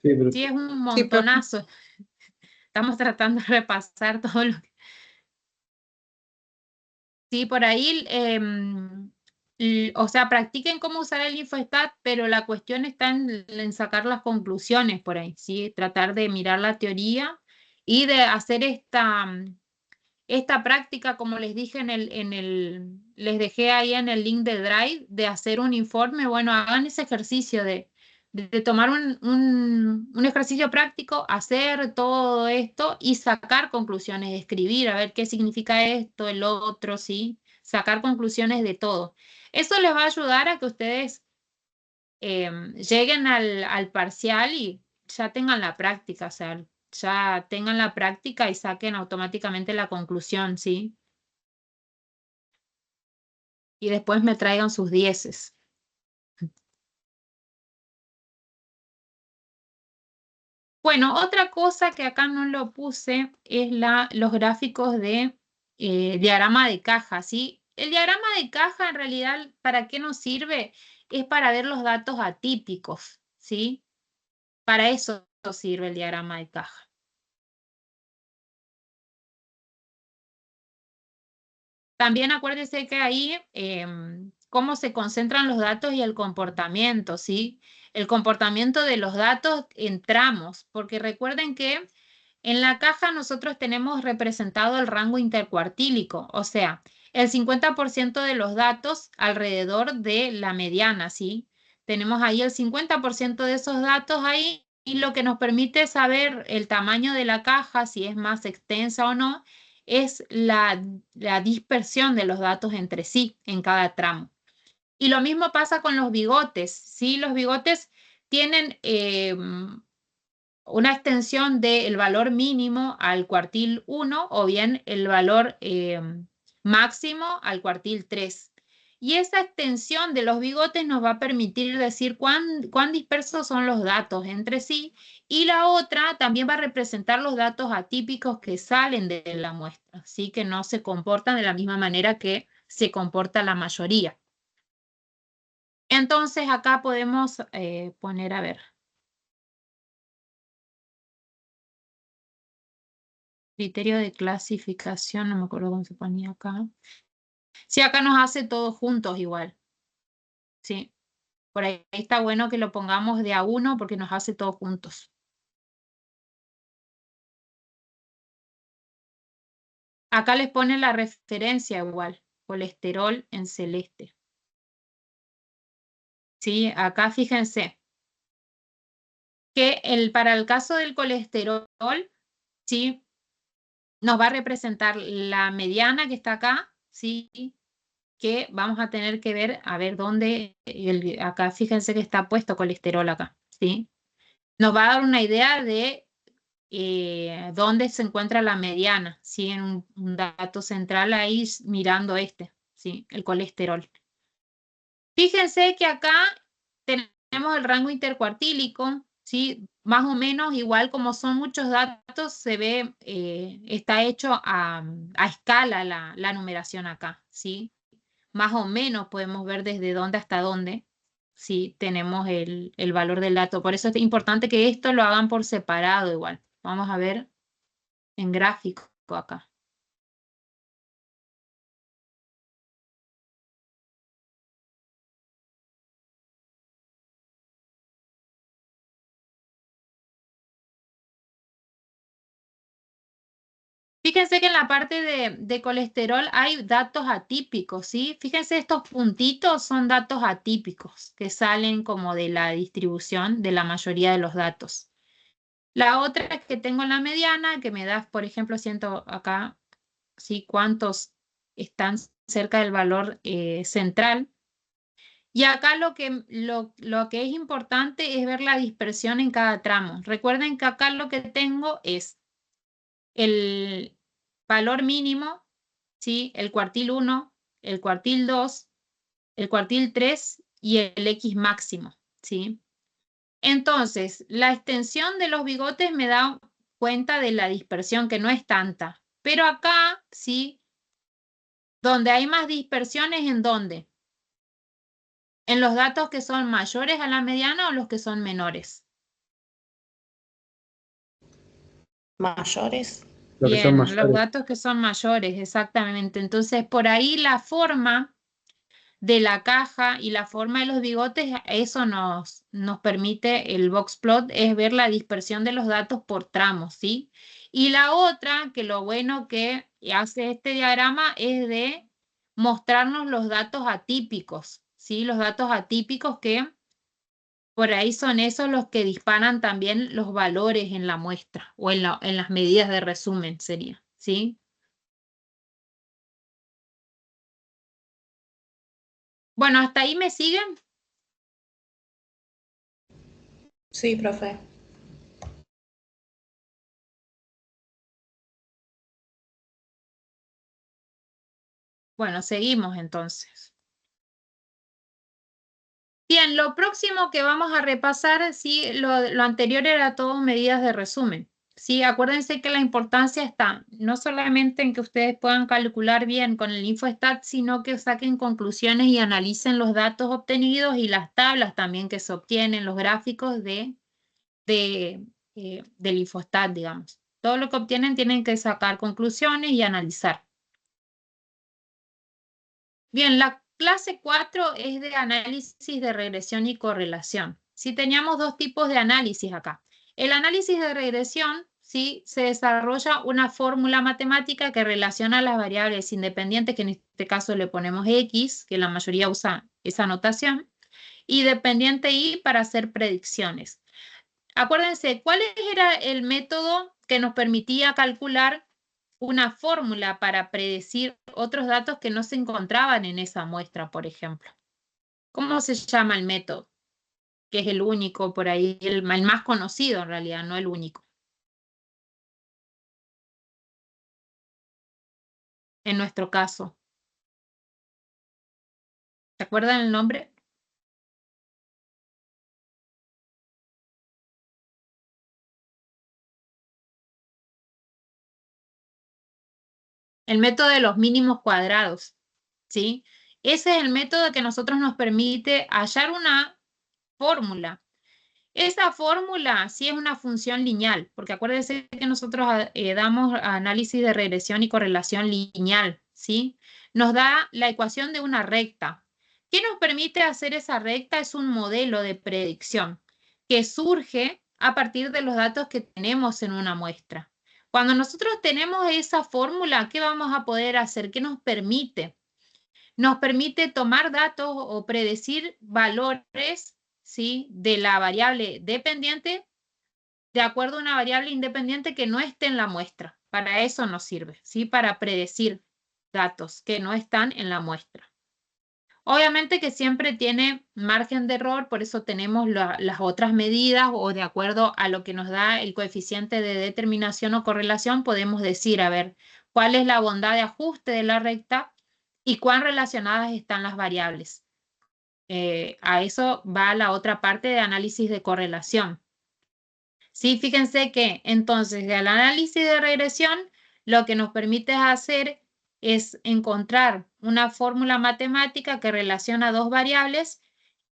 Sí, pero Sí, es un Sí, profe. montonazo. Estamos tratando de repasar todo lo que... Sí, por ahí, o sea, practiquen cómo usar el InfoStat, pero la cuestión está en sacar las conclusiones por ahí, ¿sí? Tratar de mirar la teoría y de hacer esta práctica, como les dije les dejé ahí en el link de Drive, de hacer un informe. Bueno, hagan ese ejercicio de tomar un ejercicio práctico, hacer todo esto y sacar conclusiones, escribir, a ver qué significa esto, el otro, ¿sí? Sacar conclusiones de todo. Eso les va a ayudar a que ustedes lleguen al parcial y ya tengan la práctica, o sea, ya tengan la práctica y saquen automáticamente la conclusión, ¿sí? Y después me traigan sus dieces. Bueno, otra cosa que acá no lo puse es los gráficos de diagrama de caja, ¿sí? El diagrama de caja en realidad, ¿para qué nos sirve? Es para ver los datos atípicos, ¿sí? Para eso sirve el diagrama de caja. También acuérdese que ahí cómo se concentran los datos y el comportamiento, ¿sí? El comportamiento de los datos en tramos, porque recuerden que en la caja nosotros tenemos representado el rango intercuartílico, o sea, el 50% de los datos alrededor de la mediana, ¿sí? Tenemos ahí el 50% de esos datos ahí Y lo que nos permite saber el tamaño de la caja, si es más extensa o no, es la dispersión de los datos entre sí en cada tramo. Y lo mismo pasa con los bigotes, ¿sí? Los bigotes tienen una extensión del valor mínimo al cuartil 1 o bien el valor máximo al cuartil 3. Y esa extensión de los bigotes nos va a permitir decir cuán dispersos son los datos entre sí, y la otra también va a representar los datos atípicos que salen de la muestra, ¿sí? Que no se comportan de la misma manera que se comporta la mayoría. Entonces acá podemos poner, a ver, criterio de clasificación, no me acuerdo cómo se ponía acá. Sí, acá nos hace todos juntos igual. Sí, por ahí está bueno que lo pongamos de a uno porque nos hace todos juntos. Acá les pone la referencia igual, colesterol en celeste. Sí, acá fíjense que para el caso del colesterol, sí, nos va a representar la mediana que está acá, sí, que vamos a tener que ver, a ver dónde, acá fíjense que está puesto colesterol acá, ¿sí? Nos va a dar una idea de dónde se encuentra la mediana, ¿sí? En un dato central ahí mirando ¿sí? El colesterol. Fíjense que acá tenemos el rango intercuartílico, ¿sí? Más o menos igual como son muchos datos, se ve, está hecho a escala la numeración acá, ¿sí? Más o menos podemos ver desde dónde hasta dónde, sí, tenemos el valor del dato. Por eso es importante que esto lo hagan por separado igual. Vamos a ver en gráfico acá. Fíjense que en la parte de colesterol hay datos atípicos, ¿sí? Fíjense, estos puntitos son datos atípicos que salen como de la distribución de la mayoría de los datos. La otra es que tengo la mediana, que me da, por ejemplo, siento acá, ¿sí? Cuántos están cerca del valor central. Y acá lo que es importante es ver la dispersión en cada tramo. Recuerden que acá lo que tengo es el valor mínimo, ¿sí? El cuartil 1, el cuartil 2, el cuartil 3 y el X máximo, ¿sí? Entonces, la extensión de los bigotes me da cuenta de la dispersión, que no es tanta. Pero acá, ¿sí? Donde hay más dispersión es en dónde. ¿En los datos que son mayores a la mediana o los que son menores? Mayores. Lo que son Bien, los mayores. datos que son mayores, exactamente. Entonces, por ahí la forma de la caja y la forma de los bigotes, eso nos permite, el boxplot, es ver la dispersión de los datos por tramos, ¿sí? Y la otra, que lo bueno que hace este diagrama es de mostrarnos los datos atípicos, ¿sí? Los datos atípicos que por ahí son esos los que disparan también los valores en la muestra o en las medidas de resumen sería, ¿sí? Bueno, ¿hasta ahí me siguen? Sí, profe. Bueno, seguimos entonces. Bien, lo próximo que vamos a repasar, sí, lo anterior era todo medidas de resumen. Sí, acuérdense que la importancia está no solamente en que ustedes puedan calcular bien con el Infostat, sino que saquen conclusiones y analicen los datos obtenidos y las tablas también que se obtienen, los gráficos del Infostat, digamos. Todo lo que obtienen tienen que sacar conclusiones y analizar. Bien, la clase 4 es de análisis de regresión y correlación. Sí, teníamos dos tipos de análisis acá. El análisis de regresión, sí, se desarrolla una fórmula matemática que relaciona las variables independientes, que en este caso le ponemos X, que la mayoría usa esa notación, y dependiente Y para hacer predicciones. Acuérdense, ¿cuál era el método que nos permitía calcular una fórmula para predecir otros datos que no se encontraban en esa muestra, por ejemplo? ¿Cómo se llama el método? Que es el único por ahí, el más conocido en realidad, no el único. En nuestro caso. ¿Se acuerdan el nombre? El método de los mínimos cuadrados, ¿sí? Ese es el método que nosotros nos permite hallar una fórmula. Esa fórmula sí es una función lineal, porque acuérdense que nosotros damos análisis de regresión y correlación lineal, ¿sí? Nos da la ecuación de una recta. ¿Qué nos permite hacer esa recta? Es un modelo de predicción que surge a partir de los datos que tenemos en una muestra. Cuando nosotros tenemos esa fórmula, ¿qué vamos a poder hacer? ¿Qué nos permite? Nos permite tomar datos o predecir valores, ¿sí?, de la variable dependiente de acuerdo a una variable independiente que no esté en la muestra. Para eso nos sirve, ¿sí?, para predecir datos que no están en la muestra. Obviamente que siempre tiene margen de error, por eso tenemos las otras medidas o de acuerdo a lo que nos da el coeficiente de determinación o correlación, podemos decir, a ver, cuál es la bondad de ajuste de la recta y cuán relacionadas están las variables. A eso va la otra parte de análisis de correlación. Sí, fíjense que entonces del análisis de regresión lo que nos permite hacer es encontrar una fórmula matemática que relaciona dos variables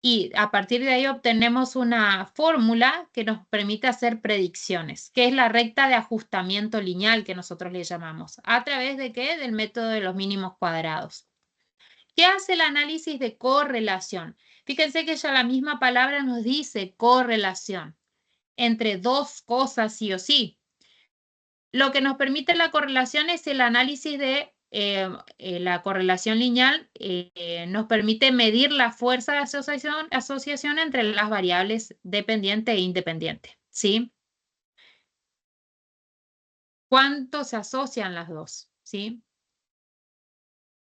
y a partir de ahí obtenemos una fórmula que nos permite hacer predicciones, que es la recta de ajustamiento lineal que nosotros le llamamos. ¿A través de qué? Del método de los mínimos cuadrados. ¿Qué hace el análisis de correlación? Fíjense que ya la misma palabra nos dice correlación entre dos cosas sí o sí. Lo que nos permite la correlación es el análisis de la correlación lineal, nos permite medir la fuerza de asociación entre las variables dependiente e independiente, ¿sí? ¿Cuánto se asocian las dos? ¿Sí?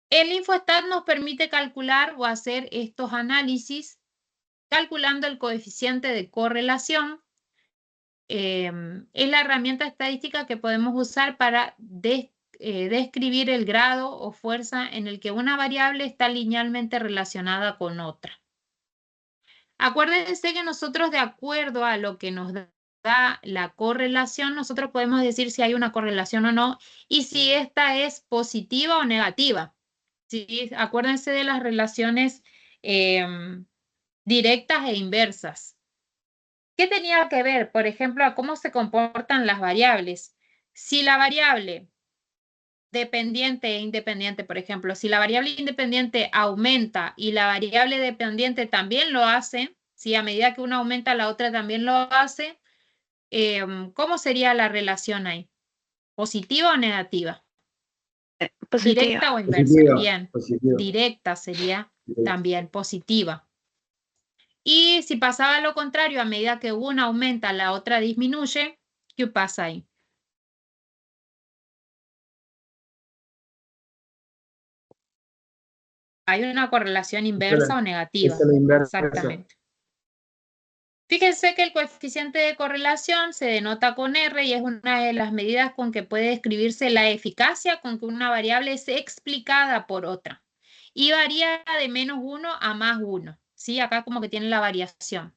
El InfoStat nos permite calcular o hacer estos análisis calculando el coeficiente de correlación. Es la herramienta estadística que podemos usar para describir el grado o fuerza en el que una variable está linealmente relacionada con otra. Acuérdense que nosotros, de acuerdo a lo que nos da la correlación, nosotros podemos decir si hay una correlación o no y si esta es positiva o negativa. ¿Sí? Acuérdense de las relaciones directas e inversas. ¿Qué tenía que ver, por ejemplo, a cómo se comportan las variables? Si la variable dependiente e independiente, por ejemplo, si la variable independiente aumenta y la variable dependiente también lo hace, si a medida que una aumenta la otra también lo hace, ¿cómo sería la relación ahí? ¿Positiva o negativa? Positiva. ¿Directa o inversa? Positiva, Bien, positiva. directa sería Directa. también positiva. Y si pasaba lo contrario, a medida que una aumenta, la otra disminuye, ¿qué pasa ahí? Hay una correlación inversa o negativa. Esa es la inversa. Exactamente. Fíjense que el coeficiente de correlación se denota con R y es una de las medidas con que puede describirse la eficacia con que una variable es explicada por otra. Y varía de -1 a +1. ¿Sí? Acá como que tiene la variación.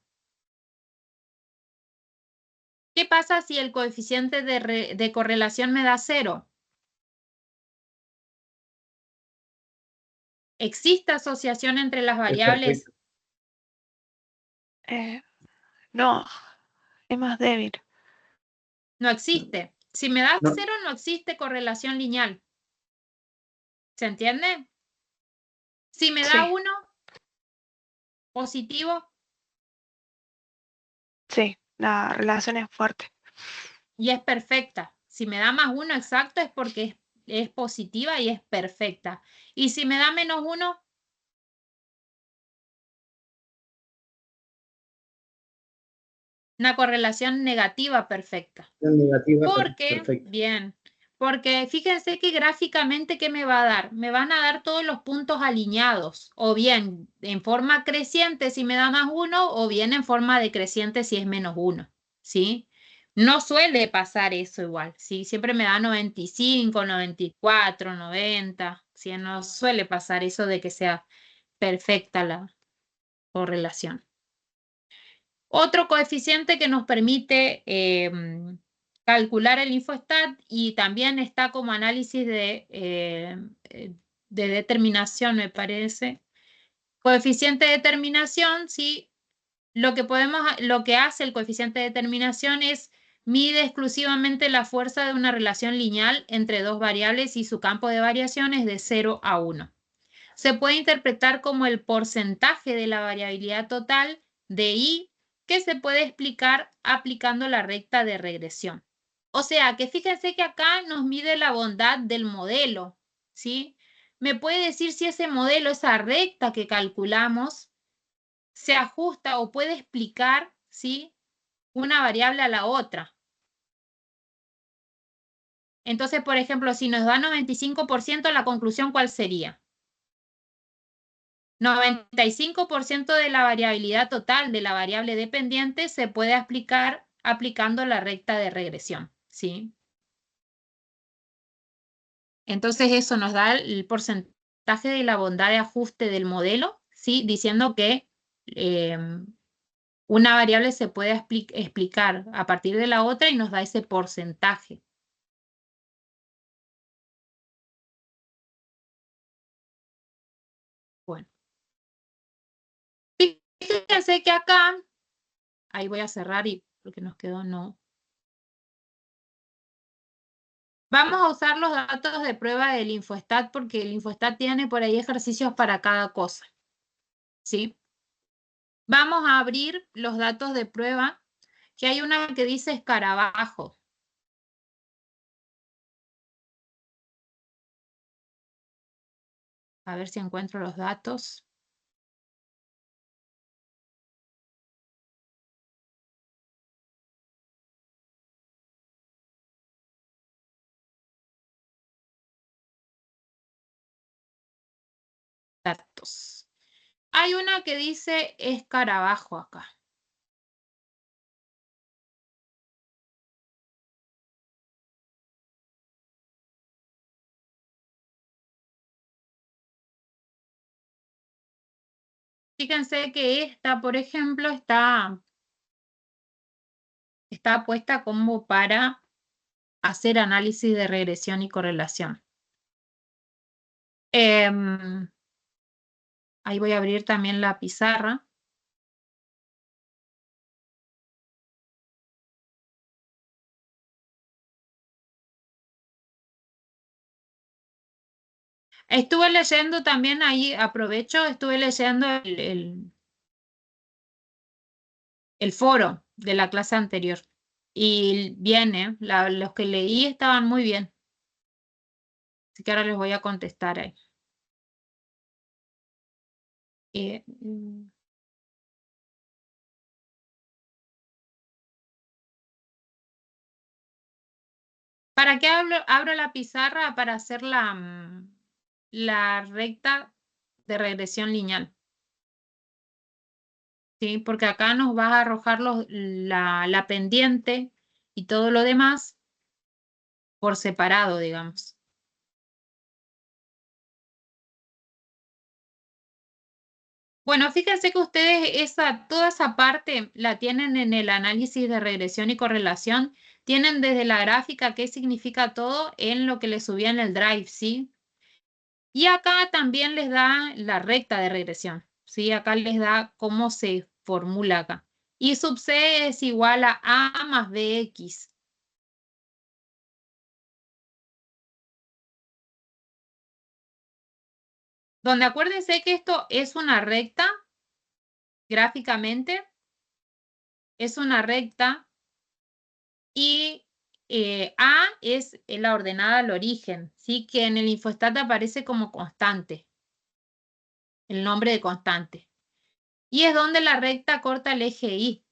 ¿Qué pasa si el coeficiente de correlación me da 0? ¿Existe asociación entre las variables? No, es más débil. No existe. Si me da No. 0, no existe correlación lineal. ¿Se entiende? Si me da Sí. 1, positivo, Sí, la relación es fuerte. y es perfecta. Si me da +1 exacto es porque es positiva y es perfecta. Y si me da -1, Una correlación negativa perfecta. Negativa, Porque, perfecto. bien, porque fíjense que gráficamente, ¿qué me va a dar? Me van a dar todos los puntos alineados, o bien en forma creciente si me da +1, o bien en forma decreciente si es -1, ¿sí? No suele pasar eso igual, ¿sí? Siempre me da 95, 94, 90, ¿sí? No suele pasar eso de que sea perfecta la correlación. Otro coeficiente que nos permite calcular el Infostat y también está como análisis de determinación, me parece. Coeficiente de determinación, sí, lo que hace el coeficiente de determinación es mide exclusivamente la fuerza de una relación lineal entre dos variables y su campo de variación es de 0 a 1. Se puede interpretar como el porcentaje de la variabilidad total de I que se puede explicar aplicando la recta de regresión. O sea, que fíjense que acá nos mide la bondad del modelo, ¿sí? Me puede decir si ese modelo, esa recta que calculamos, se ajusta o puede explicar, ¿sí?, una variable a la otra. Entonces, por ejemplo, si nos da 95%, la conclusión, ¿cuál sería? 95% de la variabilidad total de la variable dependiente se puede aplicar aplicando la recta de regresión, ¿sí? Entonces eso nos da el porcentaje de la bondad de ajuste del modelo, ¿sí? Diciendo que una variable se puede explicar a partir de la otra y nos da ese porcentaje. Bueno. Fíjense que acá, ahí voy a cerrar y porque nos quedó no. Vamos a usar los datos de prueba del Infostat porque el Infostat tiene por ahí ejercicios para cada cosa, ¿sí? Vamos a abrir los datos de prueba, que hay una que dice escarabajo. A ver si encuentro los datos. Datos. Hay una que dice escarabajo acá. Fíjense que esta, por ejemplo, está puesta como para hacer análisis de regresión y correlación. Ahí voy a abrir también la pizarra. Estuve leyendo también ahí, aprovecho, estuve leyendo el foro de la clase anterior. Y viene, los que leí estaban muy bien. Así que ahora les voy a contestar ahí. ¿Para qué abro la pizarra? Para hacer la recta de regresión lineal. ¿Sí? Porque acá nos va a arrojar la pendiente y todo lo demás por separado, digamos. Bueno, fíjense que ustedes toda esa parte la tienen en el análisis de regresión y correlación. Tienen desde la gráfica qué significa todo en lo que les subía en el Drive, ¿sí? Y acá también les da la recta de regresión, ¿sí? Acá les da cómo se formula acá. Y sub C es igual a A más BX. Donde acuérdense que esto es una recta, gráficamente, es una recta y A es la ordenada al origen, ¿sí? Que en el Infostat aparece como constante, el nombre de constante. Y es donde la recta corta el eje Y.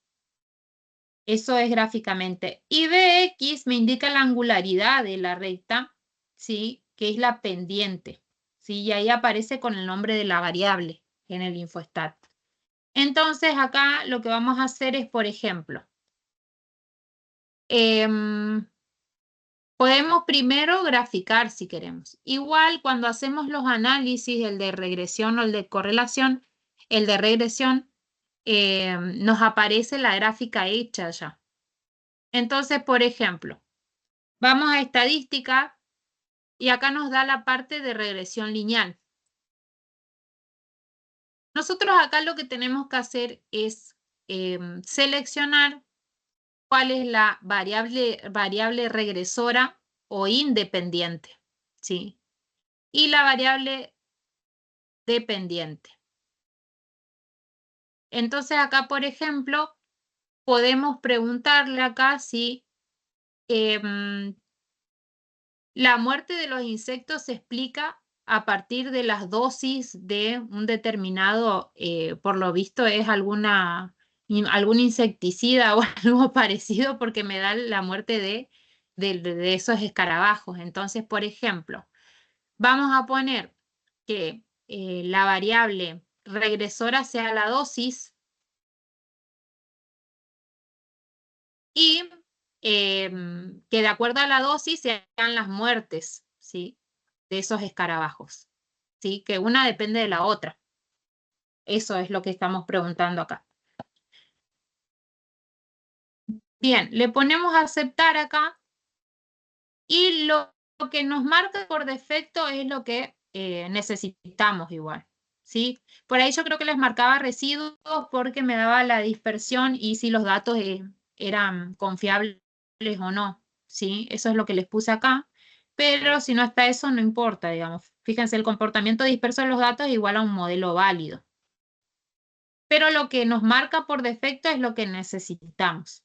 Eso es gráficamente. Y Bx me indica la angularidad de la recta, ¿sí? Que es la pendiente, ¿sí? Y ahí aparece con el nombre de la variable en el infostat. Entonces acá lo que vamos a hacer es, por ejemplo, podemos primero graficar si queremos. Igual cuando hacemos los análisis, el de regresión o el de correlación, el de regresión, nos aparece la gráfica hecha ya. Entonces, por ejemplo, vamos a estadística y acá nos da la parte de regresión lineal. Nosotros acá lo que tenemos que hacer es seleccionar cuál es la variable regresora o independiente, ¿sí? Y la variable dependiente. Entonces acá, por ejemplo, podemos preguntarle acá si la muerte de los insectos se explica a partir de las dosis de un determinado, por lo visto es algún insecticida o algo parecido porque me da la muerte de esos escarabajos. Entonces, por ejemplo, vamos a poner que la variable regresora sea la dosis y que de acuerdo a la dosis sean las muertes, ¿sí? De esos escarabajos, ¿sí? Que una depende de la otra. Eso es lo que estamos preguntando acá. Bien, le ponemos a aceptar acá y lo que nos marca por defecto es lo que necesitamos igual, ¿sí? Por ahí yo creo que les marcaba residuos porque me daba la dispersión y si los datos eran confiables o no, ¿sí? Eso es lo que les puse acá, pero si no está eso no importa, digamos. Fíjense, el comportamiento disperso de los datos es igual a un modelo válido. Pero lo que nos marca por defecto es lo que necesitamos.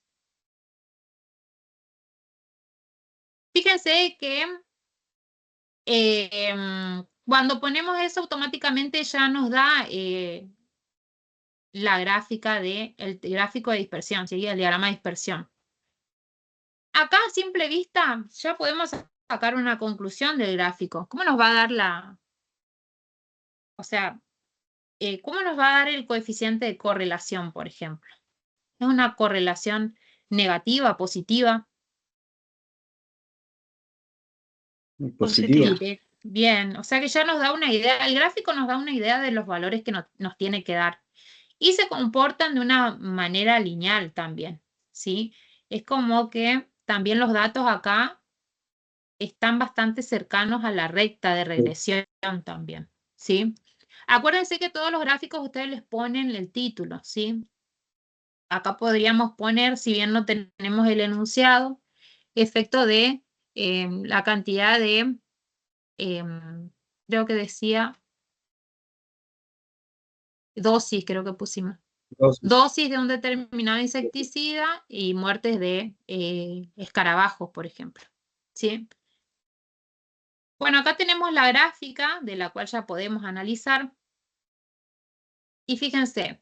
Fíjense que cuando ponemos eso automáticamente ya nos da la gráfica el gráfico de dispersión, ¿sí? El diagrama de dispersión. Acá a simple vista ya podemos sacar una conclusión del gráfico. ¿Cómo nos va a dar o sea, cómo nos va a dar el coeficiente de correlación, por ejemplo? ¿Es una correlación negativa, positiva? Positiva. Bien, o sea que ya nos da una idea, el gráfico nos da una idea de los valores que nos tiene que dar. Y se comportan de una manera lineal también, ¿sí? Es como que también los datos acá están bastante cercanos a la recta de regresión también, ¿sí? Acuérdense que todos los gráficos ustedes les ponen el título, ¿sí? Acá podríamos poner, si bien no tenemos el enunciado, efecto de la cantidad de, creo que decía, dosis, creo que pusimos. Dosis de un determinado insecticida y muertes de escarabajos, por ejemplo. ¿Sí? Bueno, acá tenemos la gráfica de la cual ya podemos analizar. Y fíjense,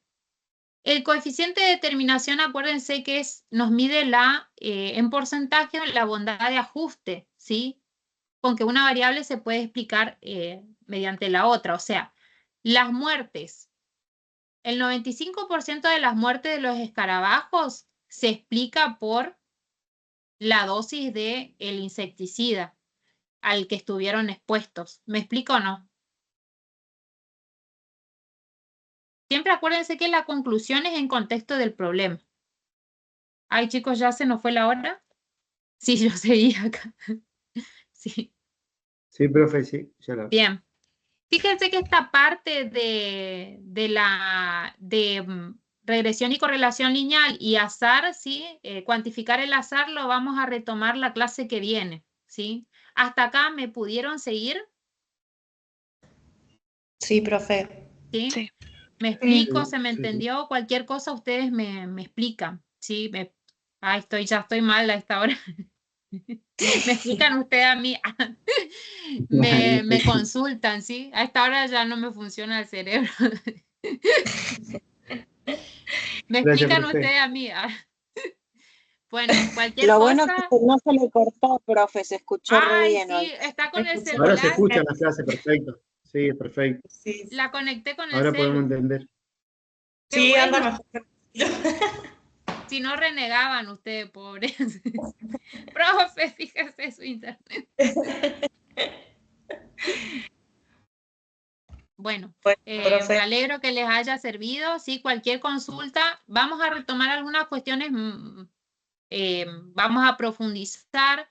el coeficiente de determinación, acuérdense que nos mide en porcentaje la bondad de ajuste, ¿sí? Con que una variable se puede explicar mediante la otra. O sea, las muertes. El 95% de las muertes de los escarabajos se explica por la dosis del insecticida al que estuvieron expuestos. ¿Me explico o no? Siempre acuérdense que la conclusión es en contexto del problema. Ay, chicos, ¿ya se nos fue la hora? Sí, yo seguía acá. Sí. Sí, profe, sí. Ya la... Bien. Fíjense que esta parte de regresión y correlación lineal y azar, ¿sí? Cuantificar el azar lo vamos a retomar la clase que viene, ¿sí? ¿Hasta acá me pudieron seguir? Sí, profe. ¿Sí? Sí. ¿Me explico? Sí, ¿Se me sí, sí. entendió? Cualquier cosa ustedes me explican, ¿sí? Ay, ya estoy mal a esta hora. Me explican ustedes a mí, me consultan, ¿sí? A esta hora ya no me funciona el cerebro. Me Gracias, explican profe. ustedes a mí. Bueno, cualquier Lo cosa. bueno es que no se le cortó, profe, se escuchó re Ay, bien sí, hoy. está con el Ahora celular. se escucha en la clase, perfecto. Sí, perfecto. Sí, La conecté con el Ahora podemos celu. entender. Qué sí, anda bueno. mejor. Si no renegaban ustedes, pobres. Profe, fíjese su internet. Bueno, Bueno, me profe, alegro que les haya servido. Sí, cualquier consulta, vamos a retomar algunas cuestiones, vamos a profundizar.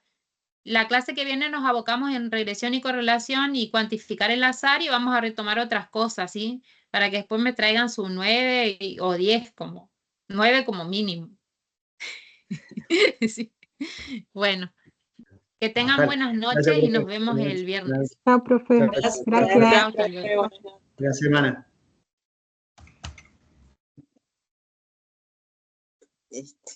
La clase que viene nos abocamos en regresión y correlación y cuantificar el azar y vamos a retomar otras cosas, ¿sí? Para que después me traigan su 9 o 10 como 9 como mínimo. Sí. Bueno, que tengan Dale. buenas Gracias, noches y nos profe. vemos el viernes. Chao, profe. Gracias. Gracias. Chao, hasta luego. Buena semana. Este.